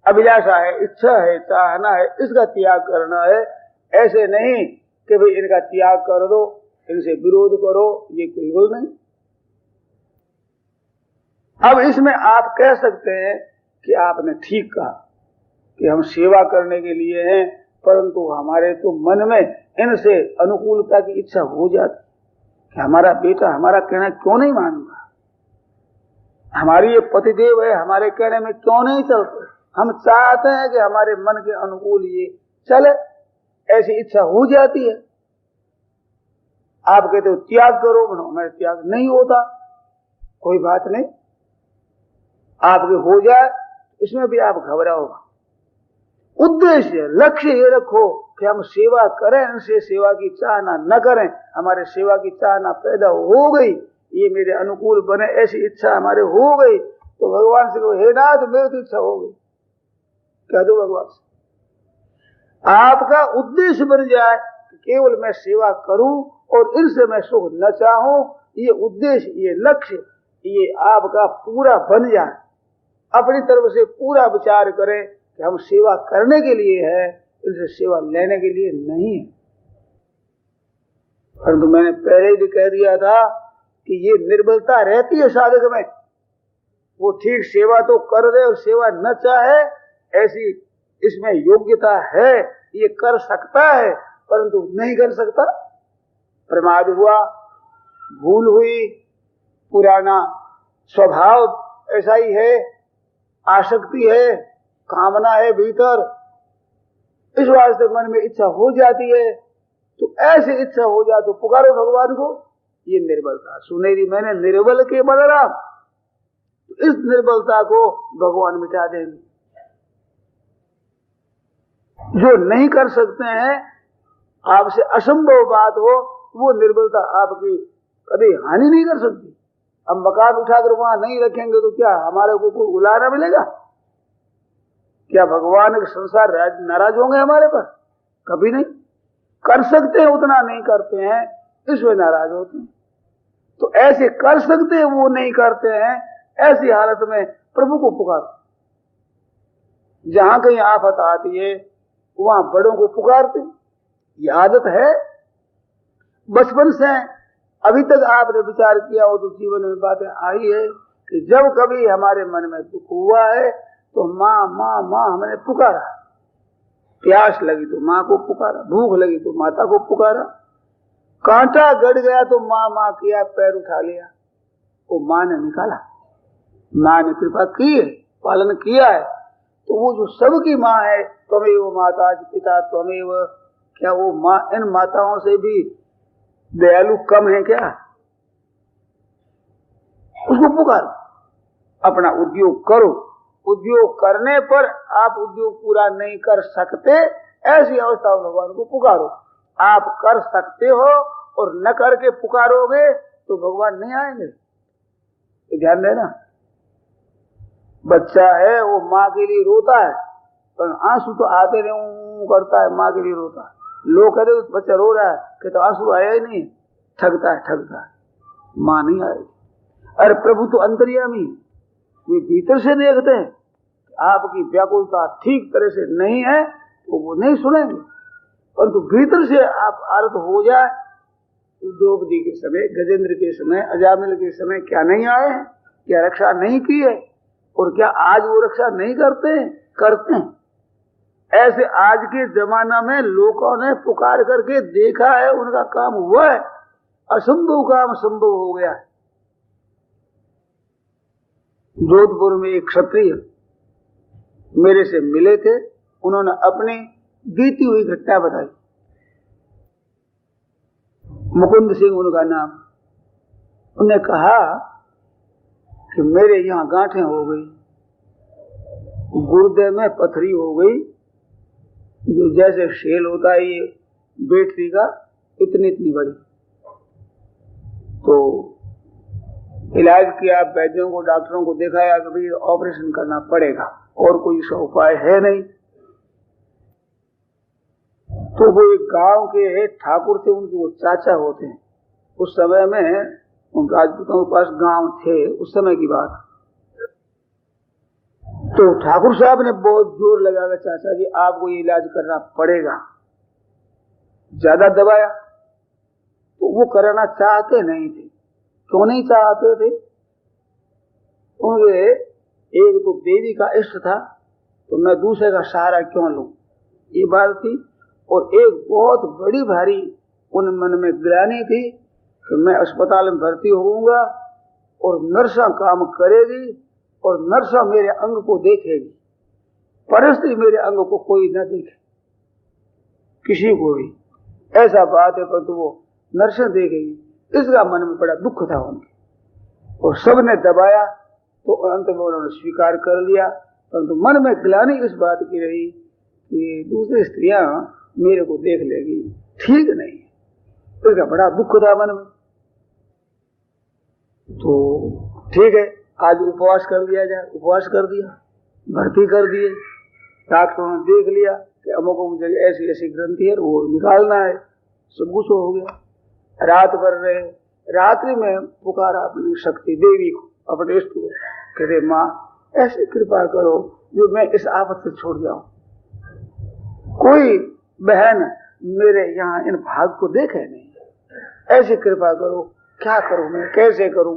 अभिलाषा है, इच्छा है, चाहना है, इसका त्याग करना है। ऐसे नहीं कि भाई इनका त्याग कर दो, इनसे विरोध करो, ये बिल्कुल नहीं। अब इसमें आप कह सकते हैं कि आपने ठीक कहा कि हम सेवा करने के लिए हैं, परंतु हमारे तो मन में इनसे अनुकूलता की इच्छा हो जाती कि हमारा बेटा हमारा कहना क्यों नहीं मानता, हमारी ये पतिदेव है, हमारे कहने में क्यों नहीं चलते। हम चाहते हैं कि हमारे मन के अनुकूल ये चले, ऐसी इच्छा हो जाती है। आप कहते हो त्याग करो, मेरा त्याग नहीं होता, कोई बात नहीं, आपके हो जाए, इसमें भी आप घबराओ। उद्देश्य लक्ष्य ये रखो कि हम सेवा करें, इनसे सेवा की चाहना न करें। हमारे सेवा की चाहना पैदा हो गई, ये मेरे अनुकूल बने, ऐसी इच्छा हमारे हो गई, तो भगवान से कहो, हे नाथ मेरी तो इच्छा हो गई, कह दो भगवान से। आपका उद्देश्य बन जाए कि केवल मैं सेवा करूं और इनसे मैं सुख न चाहूं, ये उद्देश्य, ये लक्ष्य, ये आपका पूरा बन जाए। अपनी तरफ से पूरा विचार करें कि हम सेवा करने के लिए है, इनसे सेवा लेने के लिए नहीं है। परंतु मैंने पहले भी कह दिया था कि ये निर्बलता रहती है साधक में। वो ठीक सेवा तो कर दे और सेवा न चाहे, ऐसी इसमें योग्यता है, ये कर सकता है परंतु नहीं कर सकता। प्रमाद हुआ, भूल हुई, पुराना स्वभाव ऐसा ही है, आसक्ति है, कामना है भीतर, इस वास्ते मन में इच्छा हो जाती है। तो ऐसी इच्छा हो जाए तो पुकारो भगवान को, ये निर्बलता। सुनेरी मैंने निर्बल के बलराम, तो इस निर्बलता को भगवान मिटा देंगे। जो नहीं कर सकते हैं, आपसे असंभव बात हो, वो निर्बलता आपकी कभी हानि नहीं कर सकती। अब मकान उठाकर वहां नहीं रखेंगे तो क्या हमारे को कोई उलाना मिलेगा? क्या भगवान के संसार नाराज होंगे हमारे पर? कभी नहीं। कर सकते हैं उतना नहीं करते हैं, इसमें नाराज होते हैं। तो ऐसे कर सकते हैं वो नहीं करते हैं, ऐसी हालत में प्रभु को पुकारो। जहां कहीं आफत आती है वहां बड़ों को पुकारते। ये आदत है बचपन से। अभी तक आपने विचार किया हो तो जीवन में बातें आई है कि जब कभी हमारे मन में दुख हुआ है तो माँ माँ माँ हमने पुकारा। प्यास लगी तो माँ को पुकारा, भूख लगी तो माता को पुकारा, कांटा गड़ गया तो माँ माँ किया, पैर उठा लिया, वो माँ ने निकाला। माँ ने कृपा की है, पालन किया है। तो वो जो सबकी माँ है, त्वमेव माता पिता त्वमेव, क्या वो माँ इन माताओं से भी दयालु कम है क्या? उसको पुकारो, अपना उद्योग करो। उद्योग करने पर आप उद्योग पूरा नहीं कर सकते, ऐसी अवस्था में भगवान को पुकारो। आप कर सकते हो और न करके पुकारोगे तो भगवान नहीं आएंगे। तो ध्यान देना। बच्चा है वो माँ के लिए रोता है, पर आंसू तो आते नहीं करता है, माँ के लिए रोता है। लोग कहते बच्चा रो रहा है, कहते आंसू आया ही नहीं, ठगता है, माँ नहीं आएगी। अरे प्रभु तो अंतर्यामी, वे भीतर से देखते हैं। आपकी व्याकुलता ठीक तरह से नहीं है तो वो नहीं सुनेंगे, परंतु भीतर से आप आरत हो जाए। द्रौपदी के समय, गजेंद्र के समय, अजामिल के समय क्या नहीं आए हैं? क्या रक्षा नहीं की है? और क्या आज वो रक्षा नहीं करते हैं? करते हैं। ऐसे आज के जमाना में लोगों ने पुकार करके देखा है, उनका काम हुआ है, असंभव काम संभव हो गया है। जोधपुर में एक क्षत्रिय मेरे से मिले थे, उन्होंने अपनी बीती हुई घटना बताई। मुकुंद सिंह उनका नाम। उन्होंने कहा कि मेरे यहाँ गांठें हो गई, गुर्दे में पथरी हो गई, जो जैसे शेल होता है ये बैटरी का, इतनी इतनी बड़ी। तो इलाज किया, वैद्यों को, डॉक्टरों को दिखाया कि भाई ऑपरेशन करना पड़ेगा, और कोई इसका उपाय है नहीं। तो वो एक गांव के ठाकुर थे, उनके वो चाचा होते हैं। उस समय में उन राजपूतों के पास गांव थे, उस समय की बात। तो ठाकुर साहब ने बहुत जोर लगाया, चाचा जी आपको ये इलाज करना पड़ेगा। ज्यादा दबाया तो वो कराना चाहते नहीं थे। क्यों नहीं चाहते थे? उनके एक तो देवी का इष्ट था, तो मैं दूसरे का सहारा क्यों लूं, ये बात थी। और एक बहुत बड़ी भारी उन मन में ग्लानि थी कि मैं अस्पताल में भर्ती होऊंगा और नर्सा काम करेगी और नर्सा मेरे अंग को देखेगी, परिस्थिति मेरे अंग को कोई न देखे, किसी को भी। ऐसा बात है, परंतु वो नर्सा देखेगी, इसका मन में बड़ा दुख था उनके। और सबने दबाया तो अंत में उन्होंने स्वीकार कर लिया, परंतु मन में ग्लानि इस बात की रही कि दूसरी स्त्रियां मेरे को देख लेगी, ठीक नहीं, इसका बड़ा दुख था मन में। तो ठीक है, आज उपवास कर दिया जाए। उपवास कर दिया, भर्ती कर दिए, डॉक्टरों ने देख लिया कि अमुक जगह ऐसी ऐसी ग्रंथि है, वो निकालना है, सब कुछ हो गया। रात भर रहे, रात्रि में पुकारा अपनी शक्ति देवी को, अपने इष्ट को, कहते माँ ऐसे कृपा करो जो मैं इस आफत से छोड़ जाऊं, कोई बहन मेरे यहाँ इन भाग को देखे नहीं, ऐसी कृपा करो क्या करूं मैं, कैसे करूं,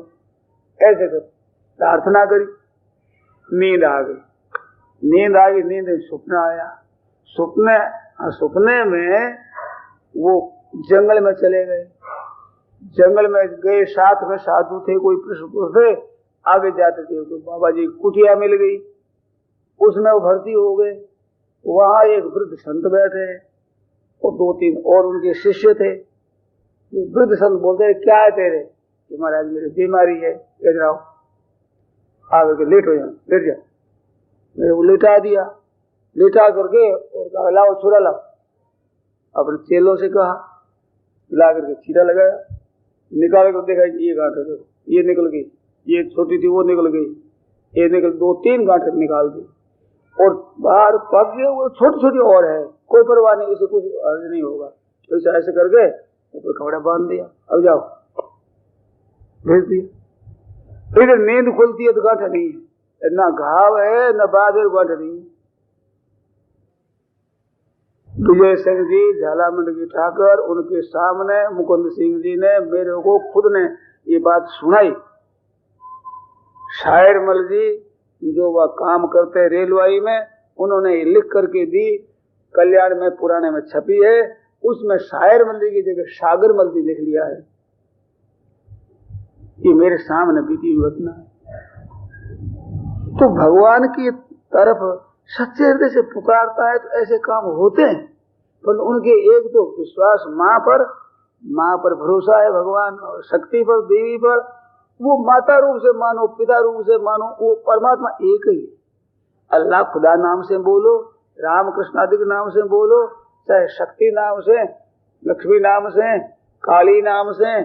ऐसे करूं। प्रार्थना करी, नींद आ गई। नींद आ गई, नींद में सपना आया। सपने में वो जंगल में चले गए। जंगल में गए, साथ में साधु थे, कोई पशु थे, आगे जाते थे। तो बाबा जी कुटिया मिल गई, उसमें वो भर्ती हो गए। वहां एक वृद्ध संत बैठे और 2-3 और उनके शिष्य थे। वृद्ध संत बोलते हैं, क्या है तेरे? कि महाराज मेरी बीमारी है, इधर आओ, आगे लेट हो जाओ, लेट जाओ। मेरे को लेटा दिया, लेटा करके और कहा लाओ छुरा लाओ। अपने चेलों से कहा, ला करके छीरा लगाया, निकाल कर देखा ये गांठ है, ये निकल गई, ये छोटी थी वो निकल गई, ये निकल 2-3 गांठ निकाल दी और बाहर पक गए। वो छोटी छोटी और है, कोई परवाह नहीं, इसे कुछ अर्ज नहीं होगा। तो इसे ऐसे करके ऊपर कपड़ा बांध दिया, अब जाओ, भेज दिया। इधर नींद खुलती है तो गांठ नहीं है, ना घाव है न बादल, गांठ नहीं है। विजय सिंह जी झालामंड की ठाकर, उनके सामने मुकुंद सिंह जी ने मेरे को खुद ने ये बात सुनाई। शायरमल जी जो वह काम करते रेलवाई में, उन्होंने लिख करके दी, कल्याण में पुराने में छपी है। उसमें शायरमल जी की जगह सागरमल जी लिख लिया है। ये मेरे सामने बीती हुई घटना है। तो भगवान की तरफ सच्चे हृदय से पुकारता है तो ऐसे काम होते हैं। पर उनके एक तो विश्वास माँ पर भरोसा है, भगवान और शक्ति पर, देवी पर। वो माता रूप से मानो, पिता रूप से मानो, वो परमात्मा एक ही है। अल्लाह खुदा नाम से बोलो, राम कृष्ण आदि के नाम से बोलो, चाहे शक्ति नाम से, लक्ष्मी नाम से, काली नाम से,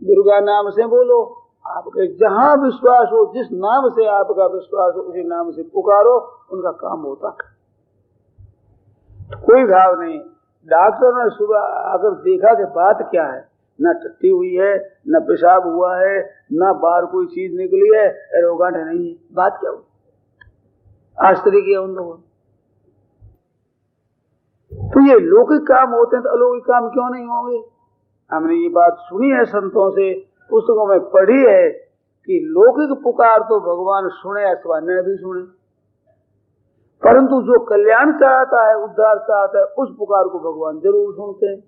दुर्गा नाम से बोलो, आपके जहां विश्वास हो, जिस नाम से आपका विश्वास हो, उसी नाम से पुकारो, उनका काम होता। कोई घाव नहीं। डॉक्टर ने सुबह आकर देखा कि बात क्या है, न टट्टी हुई है, न पेशाब हुआ है, न बाहर कोई चीज निकली है, रोगांठ नहीं है, बात क्या हुई? आश्चर्य किया उन लोगों। तो ये लौकिक काम होते हैं तो अलौकिक काम क्यों नहीं होंगे? हमने ये बात सुनी है संतों से, पुस्तकों में पढ़ी है कि लौकिक पुकार तो भगवान सुने अथवा न भी सुने, परंतु जो कल्याण चाहता है, उद्धार चाहता है, उस पुकार को भगवान जरूर सुनते हैं।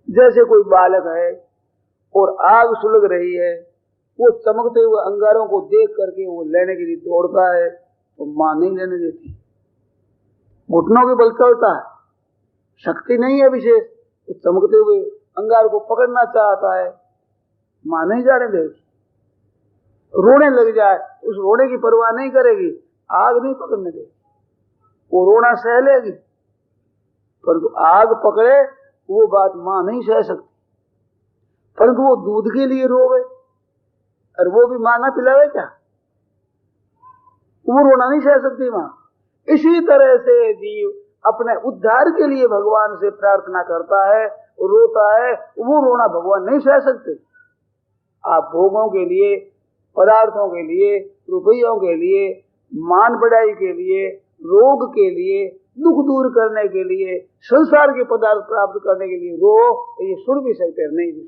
जैसे कोई बालक है और आग सुलग रही है, वो चमकते हुए अंगारों को देख करके वो लेने के लिए दौड़ता है, तो मां नहीं लेने देती, घुटनों के बल चलता है, शक्ति नहीं है विशेष, वो चमकते हुए अंगार को पकड़ना चाहता है, मां नहीं जाने देगी। रोने लग जाए, उस रोने की परवाह नहीं करेगी, आग नहीं पकड़ने देगी, वो रोना सह लेगी, परंतु आग पकड़े वो बात मां नहीं सह सकती। परंतु वो दूध के लिए रोवे और वो भी मां ना पिलावे क्या, वो रोना नहीं सह सकती मां। इसी तरह से जीव अपने उद्धार के लिए भगवान से प्रार्थना करता है, रोता है, वो रोना भगवान नहीं सह सकते। आप भोगों के लिए, पदार्थों के लिए, रुपयों के लिए, मान बढ़ाई के लिए, रोग के लिए, दुख दूर करने के लिए, संसार के पदार्थ प्राप्त करने के लिए रो, ये सुन भी सकते हैं नहीं भी।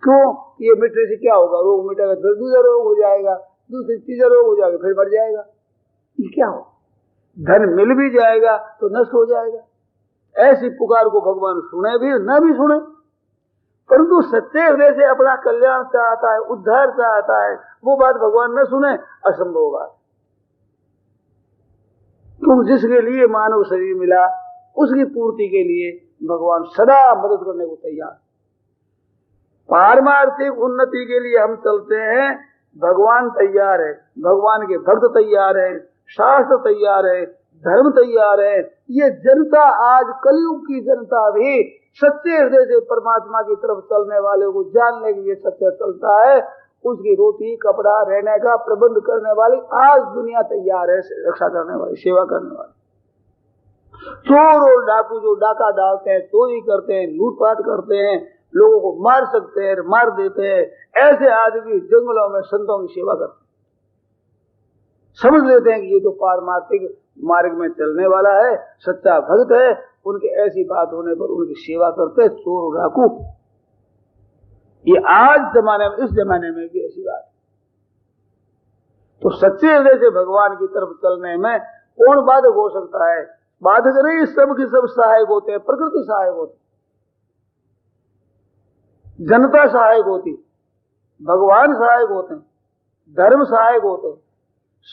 क्यों? ये मिटने से क्या होगा? रोग मिटेगा फिर दूसरा रोग हो जाएगा, दूसरी तीसरा रोग हो जाएगा, फिर बढ़ जाएगा। ये क्या हो? धन मिल भी जाएगा तो नष्ट हो जाएगा। ऐसी पुकार को भगवान सुने भी न भी सुने, परंतु सच्चे हृदय से अपना कल्याण चाहता है, उद्धार चाहता है, वो बात भगवान न सुने, असंभव बात। क्योंकि जिसके लिए मानव शरीर मिला, उसकी पूर्ति के लिए भगवान सदा मदद करने को तैयार। पारमार्थिक उन्नति के लिए हम चलते हैं, भगवान तैयार है, भगवान के भक्त तैयार है, शास्त्र तैयार है, धर्म तैयार है। ये जनता आज कलयुग की जनता भी सच्चे हृदय से परमात्मा की तरफ चलने वाले को जानने के लिए सच्चा चलता है, उसकी रोटी कपड़ा रहने का प्रबंध करने वाली आज दुनिया तैयार है, रक्षा करने वाली, सेवा करने वाली। चोर और डाकू जो डाका डालते हैं, चोरी करते हैं, लूटपाट करते हैं, लोगों को मार सकते हैं, मार देते हैं, ऐसे आदमी जंगलों में संतों की सेवा करते हैं। समझ लेते हैं कि ये तो पारमार्थिक मार्ग में चलने वाला है, सच्चा भक्त है, उनके ऐसी बात होने पर उनकी सेवा करते हैं चोर और डाकू। ये आज जमाने में, इस जमाने में भी ऐसी बात है। तो सच्चे हृदय से भगवान की तरफ चलने में कौन बाधक हो सकता है? बाधक नहीं, सब के सब सहायक होते हैं। प्रकृति सहायक होती, जनता सहायक होती, भगवान सहायक होते हैं, धर्म सहायक होते हैं,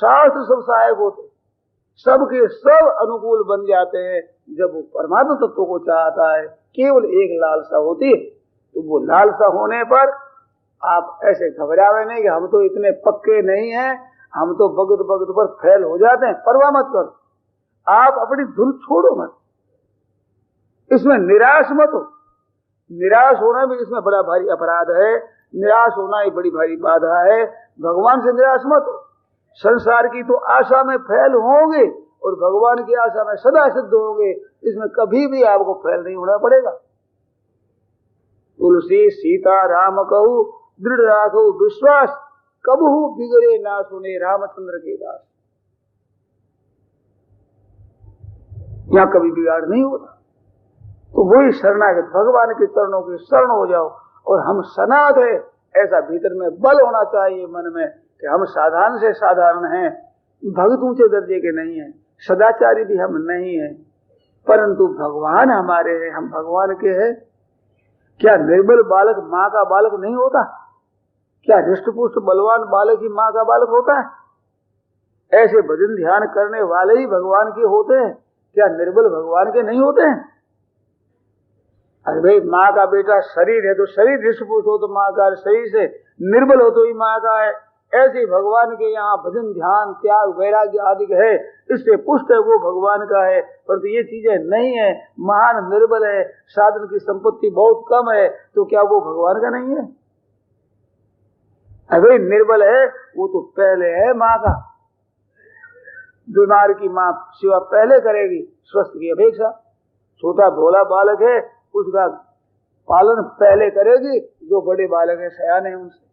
शास्त्र सब सहायक होते हैं, सबके सब अनुकूल बन जाते हैं जब वो परमात्मा तत्व को चाहता है। केवल एक लालसा होती है, तो वो लालसा होने पर आप ऐसे घबरावे नहीं कि हम तो इतने पक्के नहीं हैं, हम तो भगत भगत पर फेल हो जाते हैं। परवाह मत करो, आप अपनी धुन छोड़ो मत, इसमें निराश मत हो। निराश होना भी इसमें बड़ा भारी अपराध है, निराश होना ही बड़ी भारी बाधा है। भगवान से निराश मत हो। संसार की तो आशा में फेल होंगे और भगवान की आशा में सदा सिद्ध होंगे, इसमें कभी भी आपको फेल नहीं होना पड़ेगा। तुलसी सीता राम कहू दृढ़ राखो विश्वास, कबहू बिगड़े ना सुने रामचंद्र के दास। यहां कभी बिगाड़ नहीं होता। तो वही शरणागत भगवान के चरणों के शरण हो जाओ। और हम सनाथ है, ऐसा भीतर में बल होना चाहिए मन में कि हम साधारण से साधारण हैं, भगत ऊंचे दर्जे के नहीं हैं, सदाचारी भी हम नहीं हैं, परंतु भगवान हमारे हैं, हम भगवान के हैं। क्या निर्बल बालक माँ का बालक नहीं होता? क्या हृष्टपुष्ट बलवान बालक ही माँ का बालक होता है? ऐसे भजन ध्यान करने वाले ही भगवान के होते हैं। क्या निर्बल भगवान के नहीं होते हैं? अरे भाई, माँ का बेटा शरीर है तो शरीर हृष्टपुष्ट हो तो माँ का, शरीर से निर्बल हो तो ही माँ का है। ऐसे भगवान के यहाँ भजन ध्यान त्याग वैराग्य आदि है, इससे पुष्ट है वो भगवान का है। परंतु ये चीजें नहीं है, महान निर्बल है, साधन की संपत्ति बहुत कम है, तो क्या वो भगवान का नहीं है? अरे निर्बल है वो तो पहले है माँ का। बीमार की माँ सेवा पहले करेगी स्वस्थ की अपेक्षा। छोटा भोला बालक है, उसका पालन पहले करेगी जो बड़े बालक है, सयाने हैं उनसे।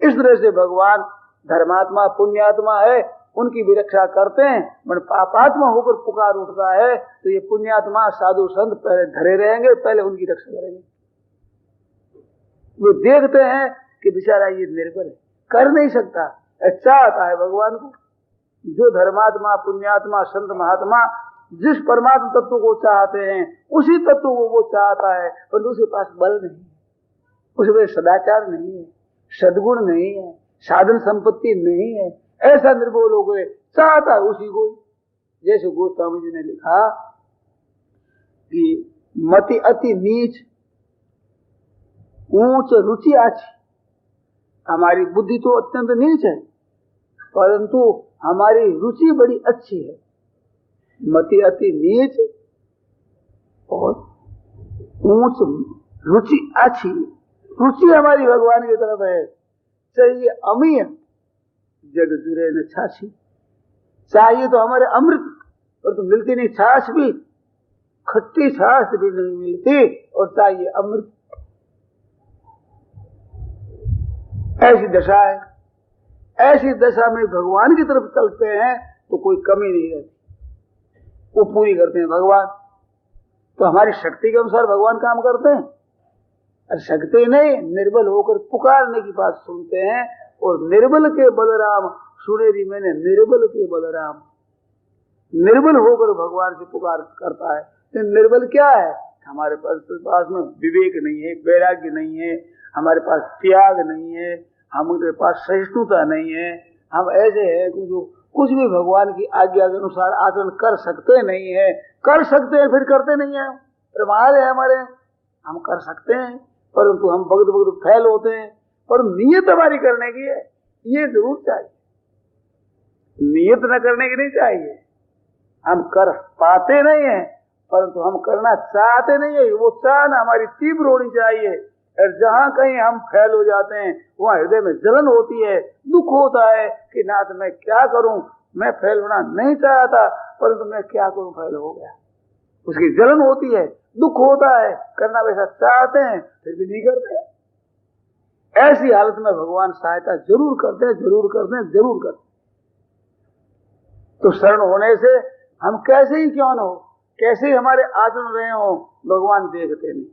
इस तरह से भगवान धर्मात्मा पुण्यात्मा है, उनकी भी रक्षा करते हैं। मन पापात्मा होकर पुकार उठता है तो ये पुण्यात्मा साधु संत पहले धरे रहेंगे, पहले उनकी रक्षा करेंगे। वो देखते हैं कि बेचारा ये निर्बल है, कर नहीं सकता, चाहता है भगवान को। जो धर्मात्मा पुण्यात्मा संत महात्मा जिस परमात्मा तत्व को चाहते हैं उसी तत्व को वो चाहता है, पर उसके पास बल नहीं है, उसके सदाचार नहीं है, सद्गुण नहीं है, साधन संपत्ति नहीं है। ऐसा निर्बल हो गए, चाहता है उसी को। जैसे गोस्वामी जी ने लिखा कि मति अति नीच ऊंच रुचि आची। हमारी बुद्धि तो अत्यंत नीच है, परंतु हमारी रुचि बड़ी अच्छी है। मति अति नीच और ऊंच रुचि अच्छी। रुचि हमारी भगवान की तरफ है। चाहिए अमीय जग जुरे न छाछी। चाहिए तो हमारे अमृत, पर तो मिलती नहीं छाछ भी, खट्टी छाछ भी नहीं मिलती, और चाहिए अमृत। ऐसी दशा है। ऐसी दशा में भगवान की तरफ चलते हैं तो कोई कमी नहीं रहती, वो पूरी करते हैं भगवान। तो हमारी शक्ति के अनुसार भगवान काम करते हैं। और शक्ति नहीं, निर्बल होकर पुकारने की बात सुनते हैं। और निर्बल के बलराम सुनेरी मैंने, निर्बल के बलराम। निर्बल होकर भगवान से पुकार करता है। तो निर्बल क्या है? हमारे पास में विवेक नहीं है, वैराग्य नहीं है, हमारे पास त्याग नहीं है, हमारे पास सहिष्णुता नहीं है। हम ऐसे हैं जो कुछ भी भगवान की आज्ञा के अनुसार आचरण कर सकते नहीं है। कर सकते हैं फिर करते नहीं है, प्रमाद है हमारे। हम कर सकते हैं परंतु हम भगत भगत फैल होते हैं। पर नियत हमारी करने की है, ये जरूर चाहिए। नियत न करने की नहीं चाहिए। हम कर पाते नहीं है परंतु हम करना चाहते नहीं है, वो चाहना हमारी तीव्र होनी चाहिए। और जहां कहीं हम फैल हो जाते हैं वहां हृदय में जलन होती है, दुख होता है कि नाथ मैं क्या करूं, मैं फैल होना नहीं चाहता परंतु मैं क्या करूं, फैल हो गया। उसकी जलन होती है, दुख होता है, करना वैसा चाहते हैं फिर भी नहीं करते। ऐसी हालत में भगवान सहायता जरूर करते हैं, जरूर करते हैं, जरूर करते हैं। तो शरण होने से हम कैसे ही क्यों न हो, कैसे ही हमारे आचरण रहे हो, भगवान देखते नहीं।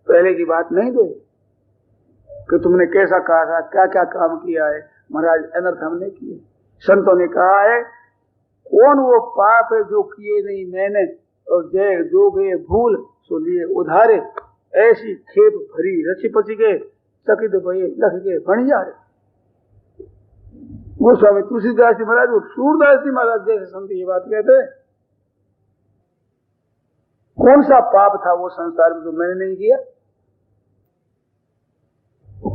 पहले की बात नहीं दे, कि तुमने कैसा कहा था, क्या क्या काम किया है। महाराज अनर्थ हमने किए। संतों ने कहा है कौन वो पाप है जो किए नहीं मैंने, और जय जो गए भूल सो लिए उधारे। ऐसी खेप भरी रची पची के चकित भये लख के बन जा रहे। गोस्वामी तुलसीदास जी महाराज, सूरदास जी महाराज जैसे संत ये बात कहते हैं। कौन सा पाप था वो संसार में जो मैंने नहीं किया।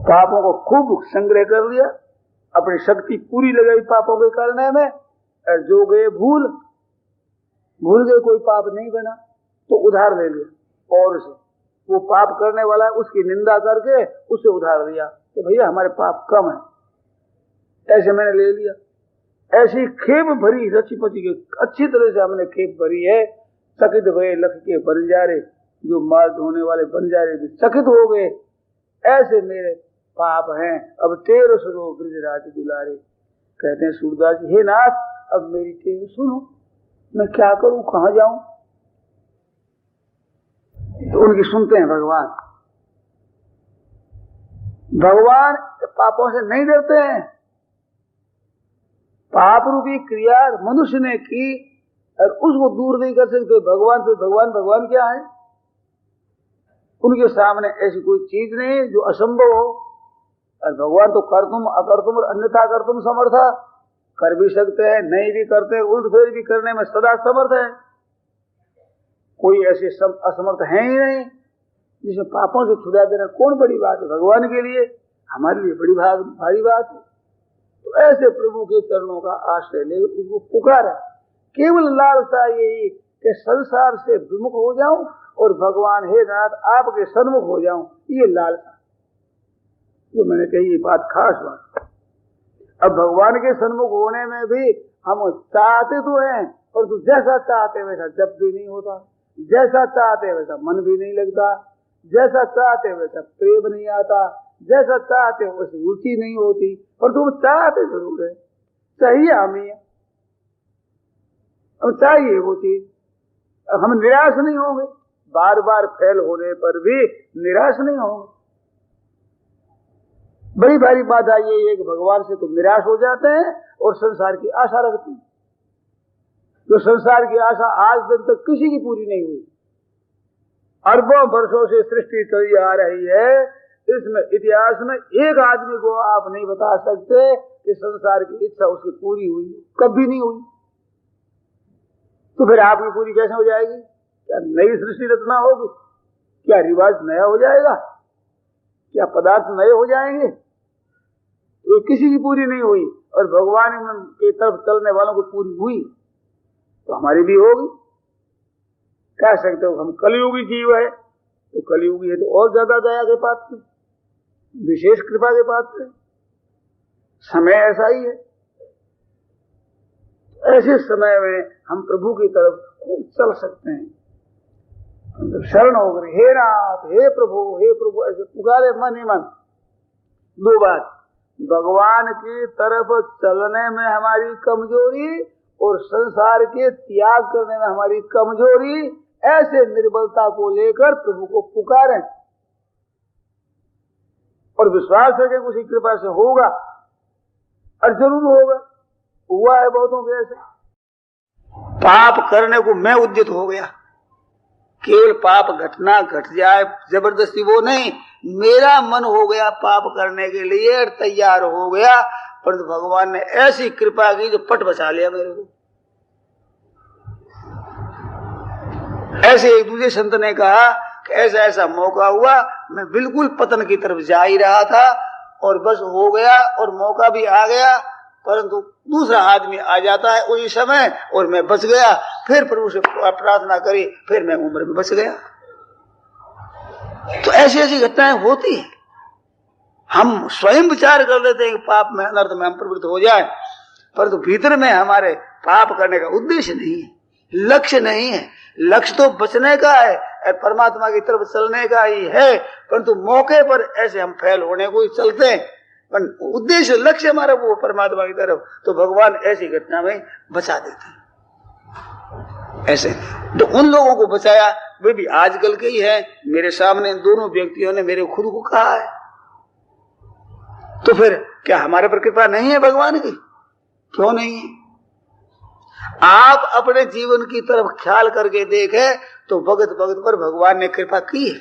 पापों को खूब संग्रह कर लिया, अपनी शक्ति पूरी लगाई पापों के करने में, और जो गए भूल गए कोई पाप नहीं बना तो उधार ले लिया। और से वो पाप करने वाला है उसकी निंदा करके उसे उधार लिया कि भैया हमारे पाप कम है, ऐसे मैंने ले लिया। ऐसी खेप भरी रची पची के अच्छी तरह से हमने खेप भरी है। चकित भये लख के बंजारे, जो माल ढोने वाले बंजारे भी चकित हो गए। ऐसे मेरे पाप हैं, अब तेरे सुनो ब्रजराज दुलारे। कहते हैं सूरदास जी, हे नाथ अब मेरी टेर सुनो, मैं क्या करूं, कहां जाऊं। तो उनकी सुनते हैं भगवान। भगवान पापों से नहीं डरते हैं। पाप रूपी क्रिया मनुष्य ने की और उसको दूर नहीं कर सकते भगवान से। भगवान क्या है, उनके सामने ऐसी कोई चीज नहीं जो असंभव हो। और भगवान तो कर तुम अकर तुम और अन्यथा कर तुम समर्थ, कर भी सकते हैं, नहीं भी करते, उल्ट फेर भी करने में सदा समर्थ है। कोई ऐसे असमर्थ है ही नहीं जिसे पापों से छुड़ा देना कौन बड़ी बात है। भगवान के लिए हमारे लिए बड़ी भारी बात है। तो ऐसे प्रभु के चरणों का आश्रय ले उसको पुकारा। केवल लालसा यही कि संसार से विमुख हो जाऊं और भगवान हे नाथ आपके सन्मुख हो जाऊं, ये लालसा जो मैंने कही, ये बात खास बात। अब भगवान के सन्मुख होने में भी हम चाहते तो हैं, पर तो जैसा चाहते वैसा जब भी नहीं होता, जैसा चाहते वैसा मन भी नहीं लगता, जैसा चाहते वैसा प्रेम नहीं आता, जैसा चाहते वैसी रुचि नहीं होती, पर तुम चाहते जरूर है। चाहिए हमें, अब चाहिए वो चीज। हम निराश नहीं होंगे, बार बार फेल होने पर भी निराश नहीं होंगे। बड़ी भारी बात आई है कि भगवान से तुम निराश हो जाते हैं और संसार की आशा रखते हैं। जो संसार की आशा आज दिन तक किसी की पूरी नहीं हुई, अरबों वर्षों से सृष्टि चली आ रही है, इसमें इतिहास में एक आदमी को आप नहीं बता सकते कि संसार की इच्छा उसकी पूरी हुई, कभी नहीं हुई। तो फिर आपकी पूरी कैसे हो जाएगी? क्या नई सृष्टि रचना होगी? क्या रिवाज नया हो जाएगा? क्या पदार्थ नए हो जाएंगे? तो किसी की पूरी नहीं हुई और भगवान के तरफ चलने वालों को पूरी हुई तो हमारी भी होगी। कह सकते हो हम कलयुगी जीव है, तो कलयुगी है तो और ज्यादा दया के पात्र, विशेष कृपा के पात्र। समय ऐसा ही है। ऐसे समय में हम प्रभु की तरफ खूब चल सकते हैं। शरण होकर हे नाथ हे प्रभु ऐसे पुकारे मन ही मन। दो बात, भगवान की तरफ चलने में हमारी कमजोरी और संसार के त्याग करने में हमारी कमजोरी, ऐसे निर्बलता को लेकर प्रभु को पुकारें और विश्वास करके उसकी कृपा से होगा, और जरूर होगा। हुआ है बहुतों के ऐसे। पाप करने को मैं उद्यत हो गया, केवल पाप घटना घट जाए जबरदस्ती वो नहीं, मेरा मन हो गया पाप करने के लिए और तैयार हो गया, परंतु भगवान ने ऐसी कृपा की जो पट बचा लिया मेरे को। ऐसे एक दूसरे संत ने कहा कि ऐसा ऐसा मौका हुआ, मैं बिल्कुल पतन की तरफ जा ही रहा था और बस हो गया और मौका भी आ गया, परंतु दूसरा आदमी आ जाता है उसी समय और मैं बच गया। फिर प्रभु से प्रार्थना करी, फिर मैं उम्र में बच गया। तो ऐसी ऐसी घटनाएं होती हैं। हम स्वयं विचार कर लेते हैं कि पाप में अनर्थ में हम प्रवृत्त हो जाए, परंतु भीतर में हमारे पाप करने का उद्देश्य नहीं है, लक्ष्य नहीं है। लक्ष्य तो बचने का है और परमात्मा की तरफ चलने का ही है, परंतु मौके पर ऐसे हम फेल होने को ही चलते हैं, पर उद्देश्य लक्ष्य हमारा वो परमात्मा की तरफ, तो भगवान ऐसी घटना में बचा देते हैं। ऐसे तो उन लोगों को बचाया, वे भी आजकल के ही हैं। मेरे सामने दोनों व्यक्तियों ने मेरे खुद को कहा है फिर क्या हमारे पर कृपा नहीं है भगवान की? क्यों नहीं है? आप अपने जीवन की तरफ ख्याल करके देखें तो भगत भगत पर भगवान ने कृपा की है,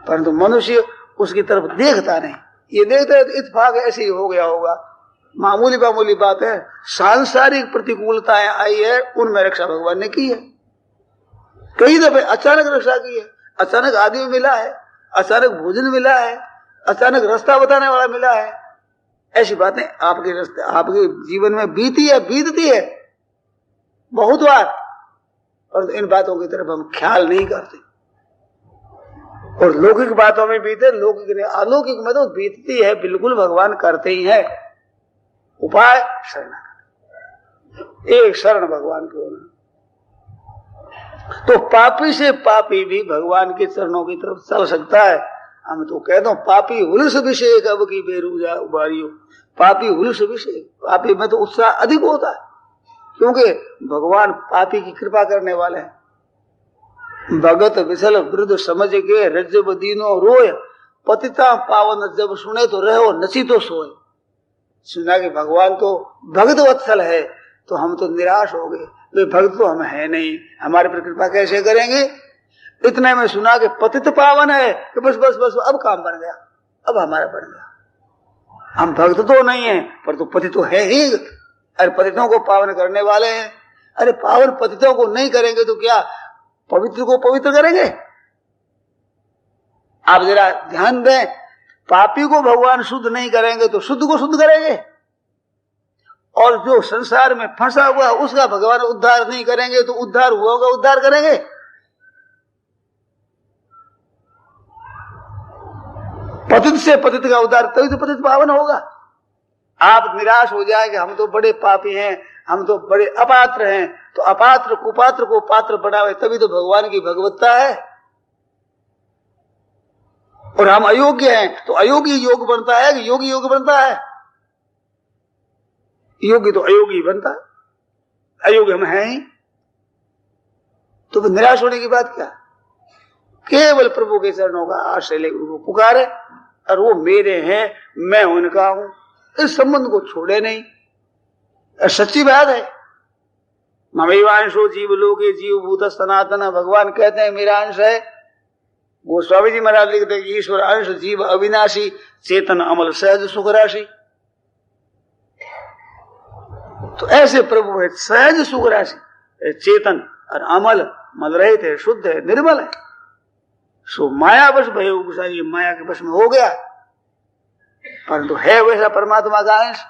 परंतु मनुष्य उसकी तरफ देखता नहीं। ये देखता है तो इत्तेफाक ऐसे ही हो गया होगा, मामूली मामूली बात है। सांसारिक प्रतिकूलताएं आई है, उनमें रक्षा भगवान ने की है। कई दफे अचानक रक्षा की है, अचानक आदमी मिला है, अचानक भोजन मिला है, अचानक रास्ता बताने वाला मिला है। ऐसी बातें आपके रास्ते आपके जीवन में बीतती है बहुत बार, और इन बातों की तरफ हम ख्याल नहीं करते। और लौकिक बातों में बीते, लौकिक नहीं, अलौकिक में तो बीतती है, बिल्कुल भगवान करते ही है। उपाय शरण, एक शरण भगवान की होना। तो पापी से पापी भी भगवान के चरणों की तरफ चल सकता है। हम तो कहते हैं पापी हुलस विषय कब की बेरूजा उबारियो। पापी हुलस विषय, पापी में तो उत्साह अधिक होता है, क्योंकि भगवान पापी की कृपा करने वाले हैं। भगत विसल वृद्ध समझ के रज्जब दीनो रोय, पतिता पावन जब सुने तो रहो नची तो सोए। सुना कि भगवान तो भगत वत्सल है, तो हम तो निराश हो गए, वे भक्त तो हम है नहीं, हमारे पर कृपा कैसे करेंगे। इतने में सुना कि पतित पावन है, कि बस बस बस अब काम बन गया, अब हमारा बन गया। हम भक्त तो नहीं है, पर तो पतित तो है ही। अरे पतितों को पावन करने वाले हैं। अरे पावन पतितों को नहीं करेंगे तो क्या पवित्र को पवित्र करेंगे? आप जरा ध्यान दें, पापी को भगवान शुद्ध नहीं करेंगे तो शुद्ध को शुद्ध करेंगे, और जो संसार में फंसा हुआ उसका भगवान उद्धार नहीं करेंगे तो उद्धार हुआ होगा उद्धार करेंगे? पतित से पतित का उद्धार, तभी तो पतित पावन होगा। आप निराश हो जाए कि हम तो बड़े पापी हैं, हम तो बड़े अपात्र हैं, तो अपात्र कुपात्र को पात्र बनावे, तभी तो भगवान की भगवत्ता है। और हम अयोग्य हैं तो अयोग्य योग बनता है कि योगी योग बनता है? योगी तो अयोगी बनता है, अयोग्य हम हैं ही। तो निराश होने की बात क्या? केवल प्रभु के चरणों का आश्रय लेकर वो पुकारे, और वो मेरे हैं, मैं उनका हूं, इस संबंध को छोड़े नहीं। सच्ची बात है। ममैवांशो जीव लोके जीव भूत सनातन, भगवान कहते हैं मेरा अंश है। गोस्वामी जी महाराज लिखते हैं ईश्वर अंश जीव अविनाशी, चेतन अमल सहज सुख राशि। तो ऐसे प्रभु है सहज सुख राशि, चेतन और अमल, मल रहित है, शुद्ध है, निर्मल है। सो माया वश भय गुसाई, माया के वश में हो गया, परंतु है वैसा परमात्मा का अंश।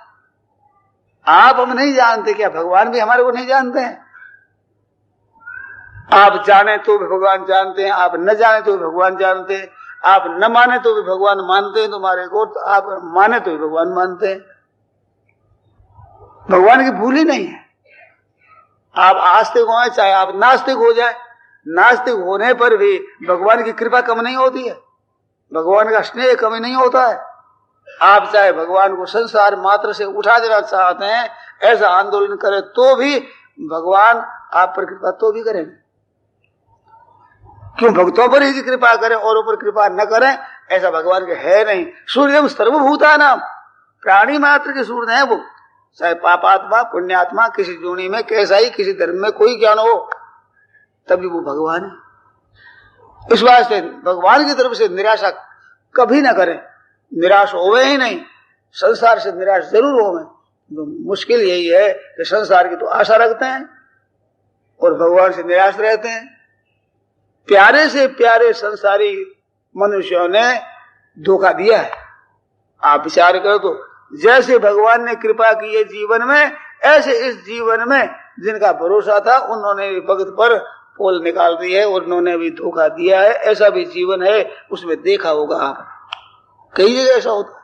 आप हम नहीं जानते, क्या भगवान भी हमारे को नहीं जानते हैं? आप जाने तो भी भगवान जानते हैं, आप न जाने तो भी भगवान जानते हैं, आप न माने तो भी भगवान मानते हैं तुम्हारे को, तो आप माने तो भी भगवान मानते हैं। भगवान की भूल ही नहीं है। आप आस्तिक हो चाहे आप नास्तिक हो जाए, नास्तिक होने पर भी भगवान की कृपा कम नहीं होती है, भगवान का स्नेह कमी नहीं होता है। आप चाहे भगवान को संसार मात्र से उठा देना चाहते हैं, ऐसा आंदोलन करें तो भी भगवान आप पर कृपा तो भी करेंगे। क्यों भक्तों पर ही कृपा करें, औरों पर कृपा न करें, ऐसा भगवान के है नहीं। सूर्य सर्वभूता नाम, प्राणी मात्र के सूर्य है वो, चाहे पापात्मा पुण्यात्मा किसी जोनी में कैसा ही किसी धर्म में कोई ज्ञान हो, तभी वो भगवान है। इस वास्ते भगवान की तरफ से निराशा कभी ना करें, निराश होवे ही नहीं। संसार से निराश जरूर होवे, तो मुश्किल यही है कि संसार की तो आशा रखते हैं और भगवान से निराश रहते हैं। प्यारे से प्यारे संसारी मनुष्यों ने धोखा दिया है। आप विचार करो तो, जैसे भगवान ने कृपा की है जीवन में, ऐसे इस जीवन में जिनका भरोसा था उन्होंने भगत पर पोल निकाल दी है, उन्होंने भी धोखा दिया है। ऐसा भी जीवन है, उसमें देखा होगा आप, कई जगह ऐसा होता है।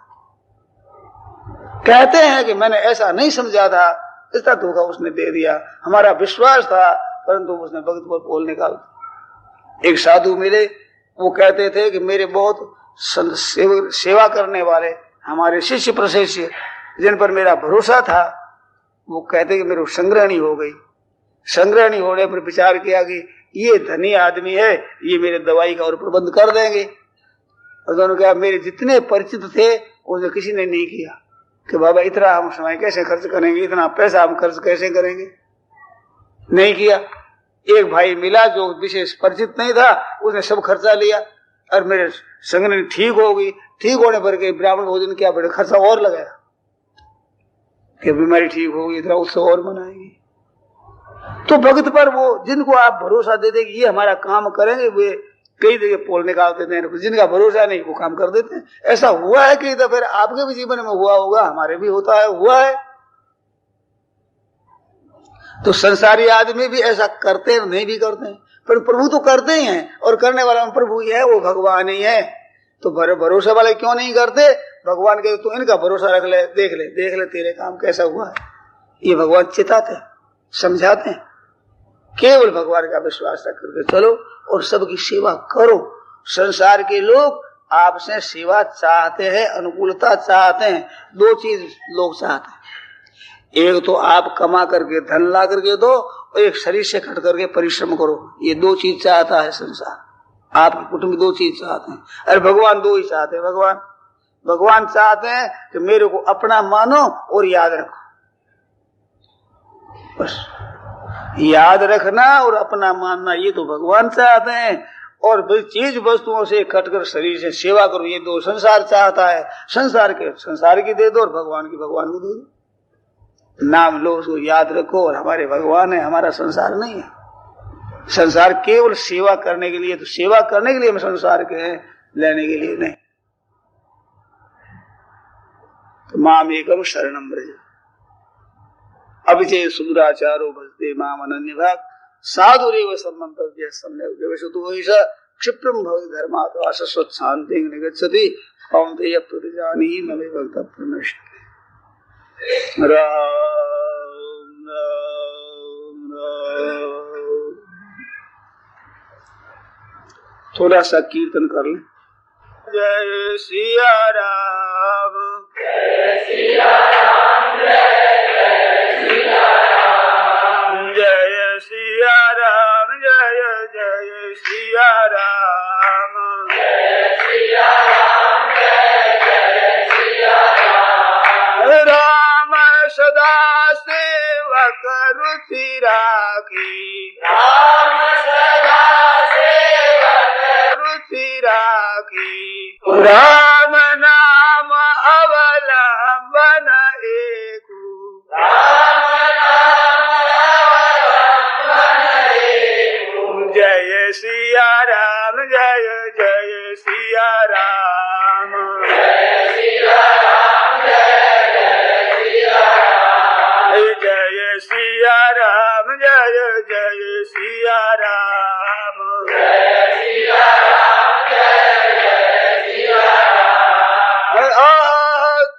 कहते हैं कि मैंने ऐसा नहीं समझा था, इसका धोखा उसने दे दिया, हमारा विश्वास था, परंतु उसने भगत पर पोल निकाल दिया। एक साधु मिले, वो कहते थे कि मेरे बहुत सेवा करने वाले हमारे शिष्य प्रशिष्य जिन पर मेरा भरोसा था, वो कहते कि मेरे संग्रहणी हो गई। संग्रहणी होने पर विचार किया कि ये धनी आदमी है, ये मेरे दवाई का और प्रबंध कर देंगे। और उन्होंने कहा मेरे जितने परिचित थे उसने किसी ने नहीं किया कि बाबा इतना हम समय कैसे खर्च करेंगे, इतना पैसा हम खर्च कैसे करेंगे, नहीं किया। एक भाई मिला जो विशेष परिचित नहीं था, उसने सब खर्चा लिया और मेरे संगनी ठीक हो गई। ठीक होने पर के ब्राह्मण भोजन किया, बड़े खर्चा और लगाया कि बीमारी ठीक होगी, इतना उत्सव और मनाएंगे। तो भक्त पर वो जिनको आप भरोसा देते कि ये हमारा काम करेंगे, वे कई जगह पोल निकाल देते हैं। जिनका भरोसा नहीं वो काम कर देते हैं। ऐसा हुआ है कई दफे, आपके भी जीवन में हुआ होगा, हमारे भी होता है, हुआ है। तो संसारी आदमी भी ऐसा करते हैं, नहीं भी करते हैं, पर प्रभु तो करते ही हैं, और करने वाला प्रभु ही है, वो भगवान ही है। तो भरोसे वाले क्यों नहीं करते? भगवान के तो इनका भरोसा रख ले, देख ले तेरे काम कैसा हुआ है। ये भगवान चिताते हैं, समझाते हैं। केवल भगवान का विश्वास रख करके चलो और सबकी सेवा करो। संसार के लोग आपसे सेवा चाहते हैं, अनुकूलता चाहते हैं। दो चीज लोग चाहते हैं, एक तो आप कमा करके धन ला करके दो, और एक शरीर से कट करके परिश्रम करो। ये दो चीज चाहता है संसार। आपके कुटुंब दो चीज चाहते हैं, अरे भगवान दो ही चाहते हैं। भगवान चाहते हैं कि मेरे को अपना मानो और याद रखो, बस याद रखना और अपना मानना, ये तो भगवान चाहते हैं। और चीज वस्तुओं से कटकर शरीर से सेवा करो, ये दो संसार चाहता है। संसार की दे दो और भगवान की भगवान को दे दो। नाम लो, उसको याद रखो, और हमारे भगवान है, हमारा संसार नहीं है। संसार केवल सेवा करने के लिए, तो सेवा करने के लिए हम संसार के हैं, लेने के लिए नहीं। तो माम एकम शरणम व्रज अभिचय सुदुराचारो भजते माम अनन्य भाग साधुरेव सम्मंतव्य सम्यक् व्यवसितो ऐसा क्षिप्रम भवति धर्मात् वासस्वत् शान्तिं निगच्छति कौन्तेय प्रतिजानीहि न मे भक्तः प्रणश्यते। राम राम राम। थोड़ा सा कीर्तन कर लें। जय सिया राम, जय सिया राम, जय सिया राम, जय सिया राम, जय जय सिया राम, जय सिया राम, जय जय सिया राम। राम सदा सेवक रुचि राखी, राम सदा सेवक रुचि राखी। राम नाम अवलंबन एकु, राम नाम अवलंबन एकु। जय सिया राम, जय जय सिया राम, जय सिया राम, जय जय सिया राम, जय सिया राम, जय जय सिया राम, जय सिया राम, जय जय सिया राम।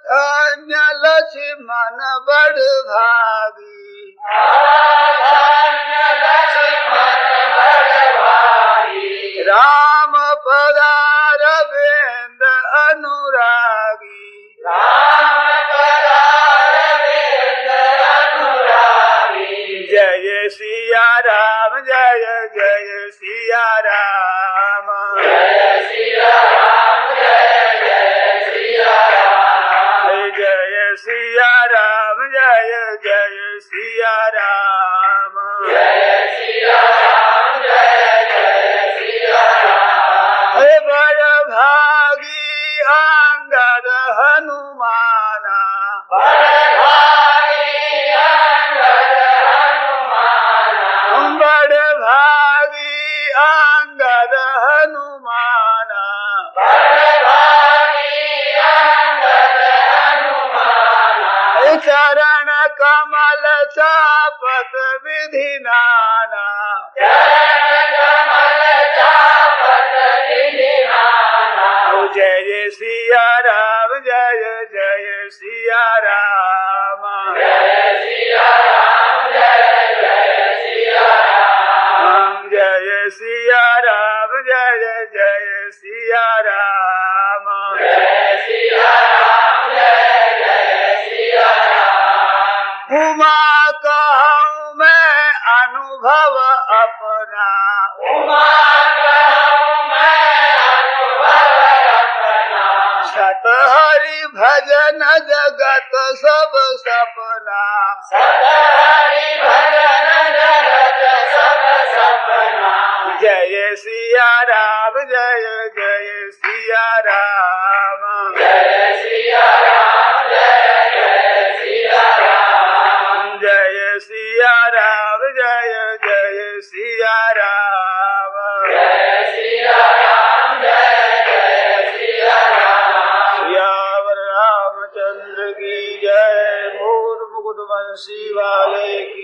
धन्य लक्ष्मण बड़ भागी, धन्य लक्ष्मण बड़ भागी। राम पधार वेंद अनुरागी, राम पधार वेंद अनुरागी। जय सिया राम, जय जय सिया राम, जय सिया राम, जय जय सिया राम, जय सिया राम, जय जय सिया राम, जय सिया राम, जय जय सिया राम। बड़ भागी अंगद हनुमाना, बड़ भागी अंगद हनुमाना, बड़ भागी अंगद हनुमाना, बड़ भागी अंगद हनुमाना। चरण कमल चापत विधि नाना, चरण कमल चापत विधि नाना। जय सिया राम, जय जय सिया राम, जय सिया राम, जय जय सिया राम, जय सिया राम, जय जय सिया राम, जय सिया राम, जय जय सिया राम। उमा कहूँ मैं अनुभव अपना, उमा कहूँ मैं अनुभव अपना। सत हरि भजन जगत सब सपना, हरि भजन जगत सब सपना। जय सिया राम जय जय सिया राम, जय सिया राम जय जय सिया राम। जय सिया राम जय जय सिया राम, जय सिया राम जय जय सिया राम। सियावर रामचंद्र की जय। मोर मुकुट बंसी वाले की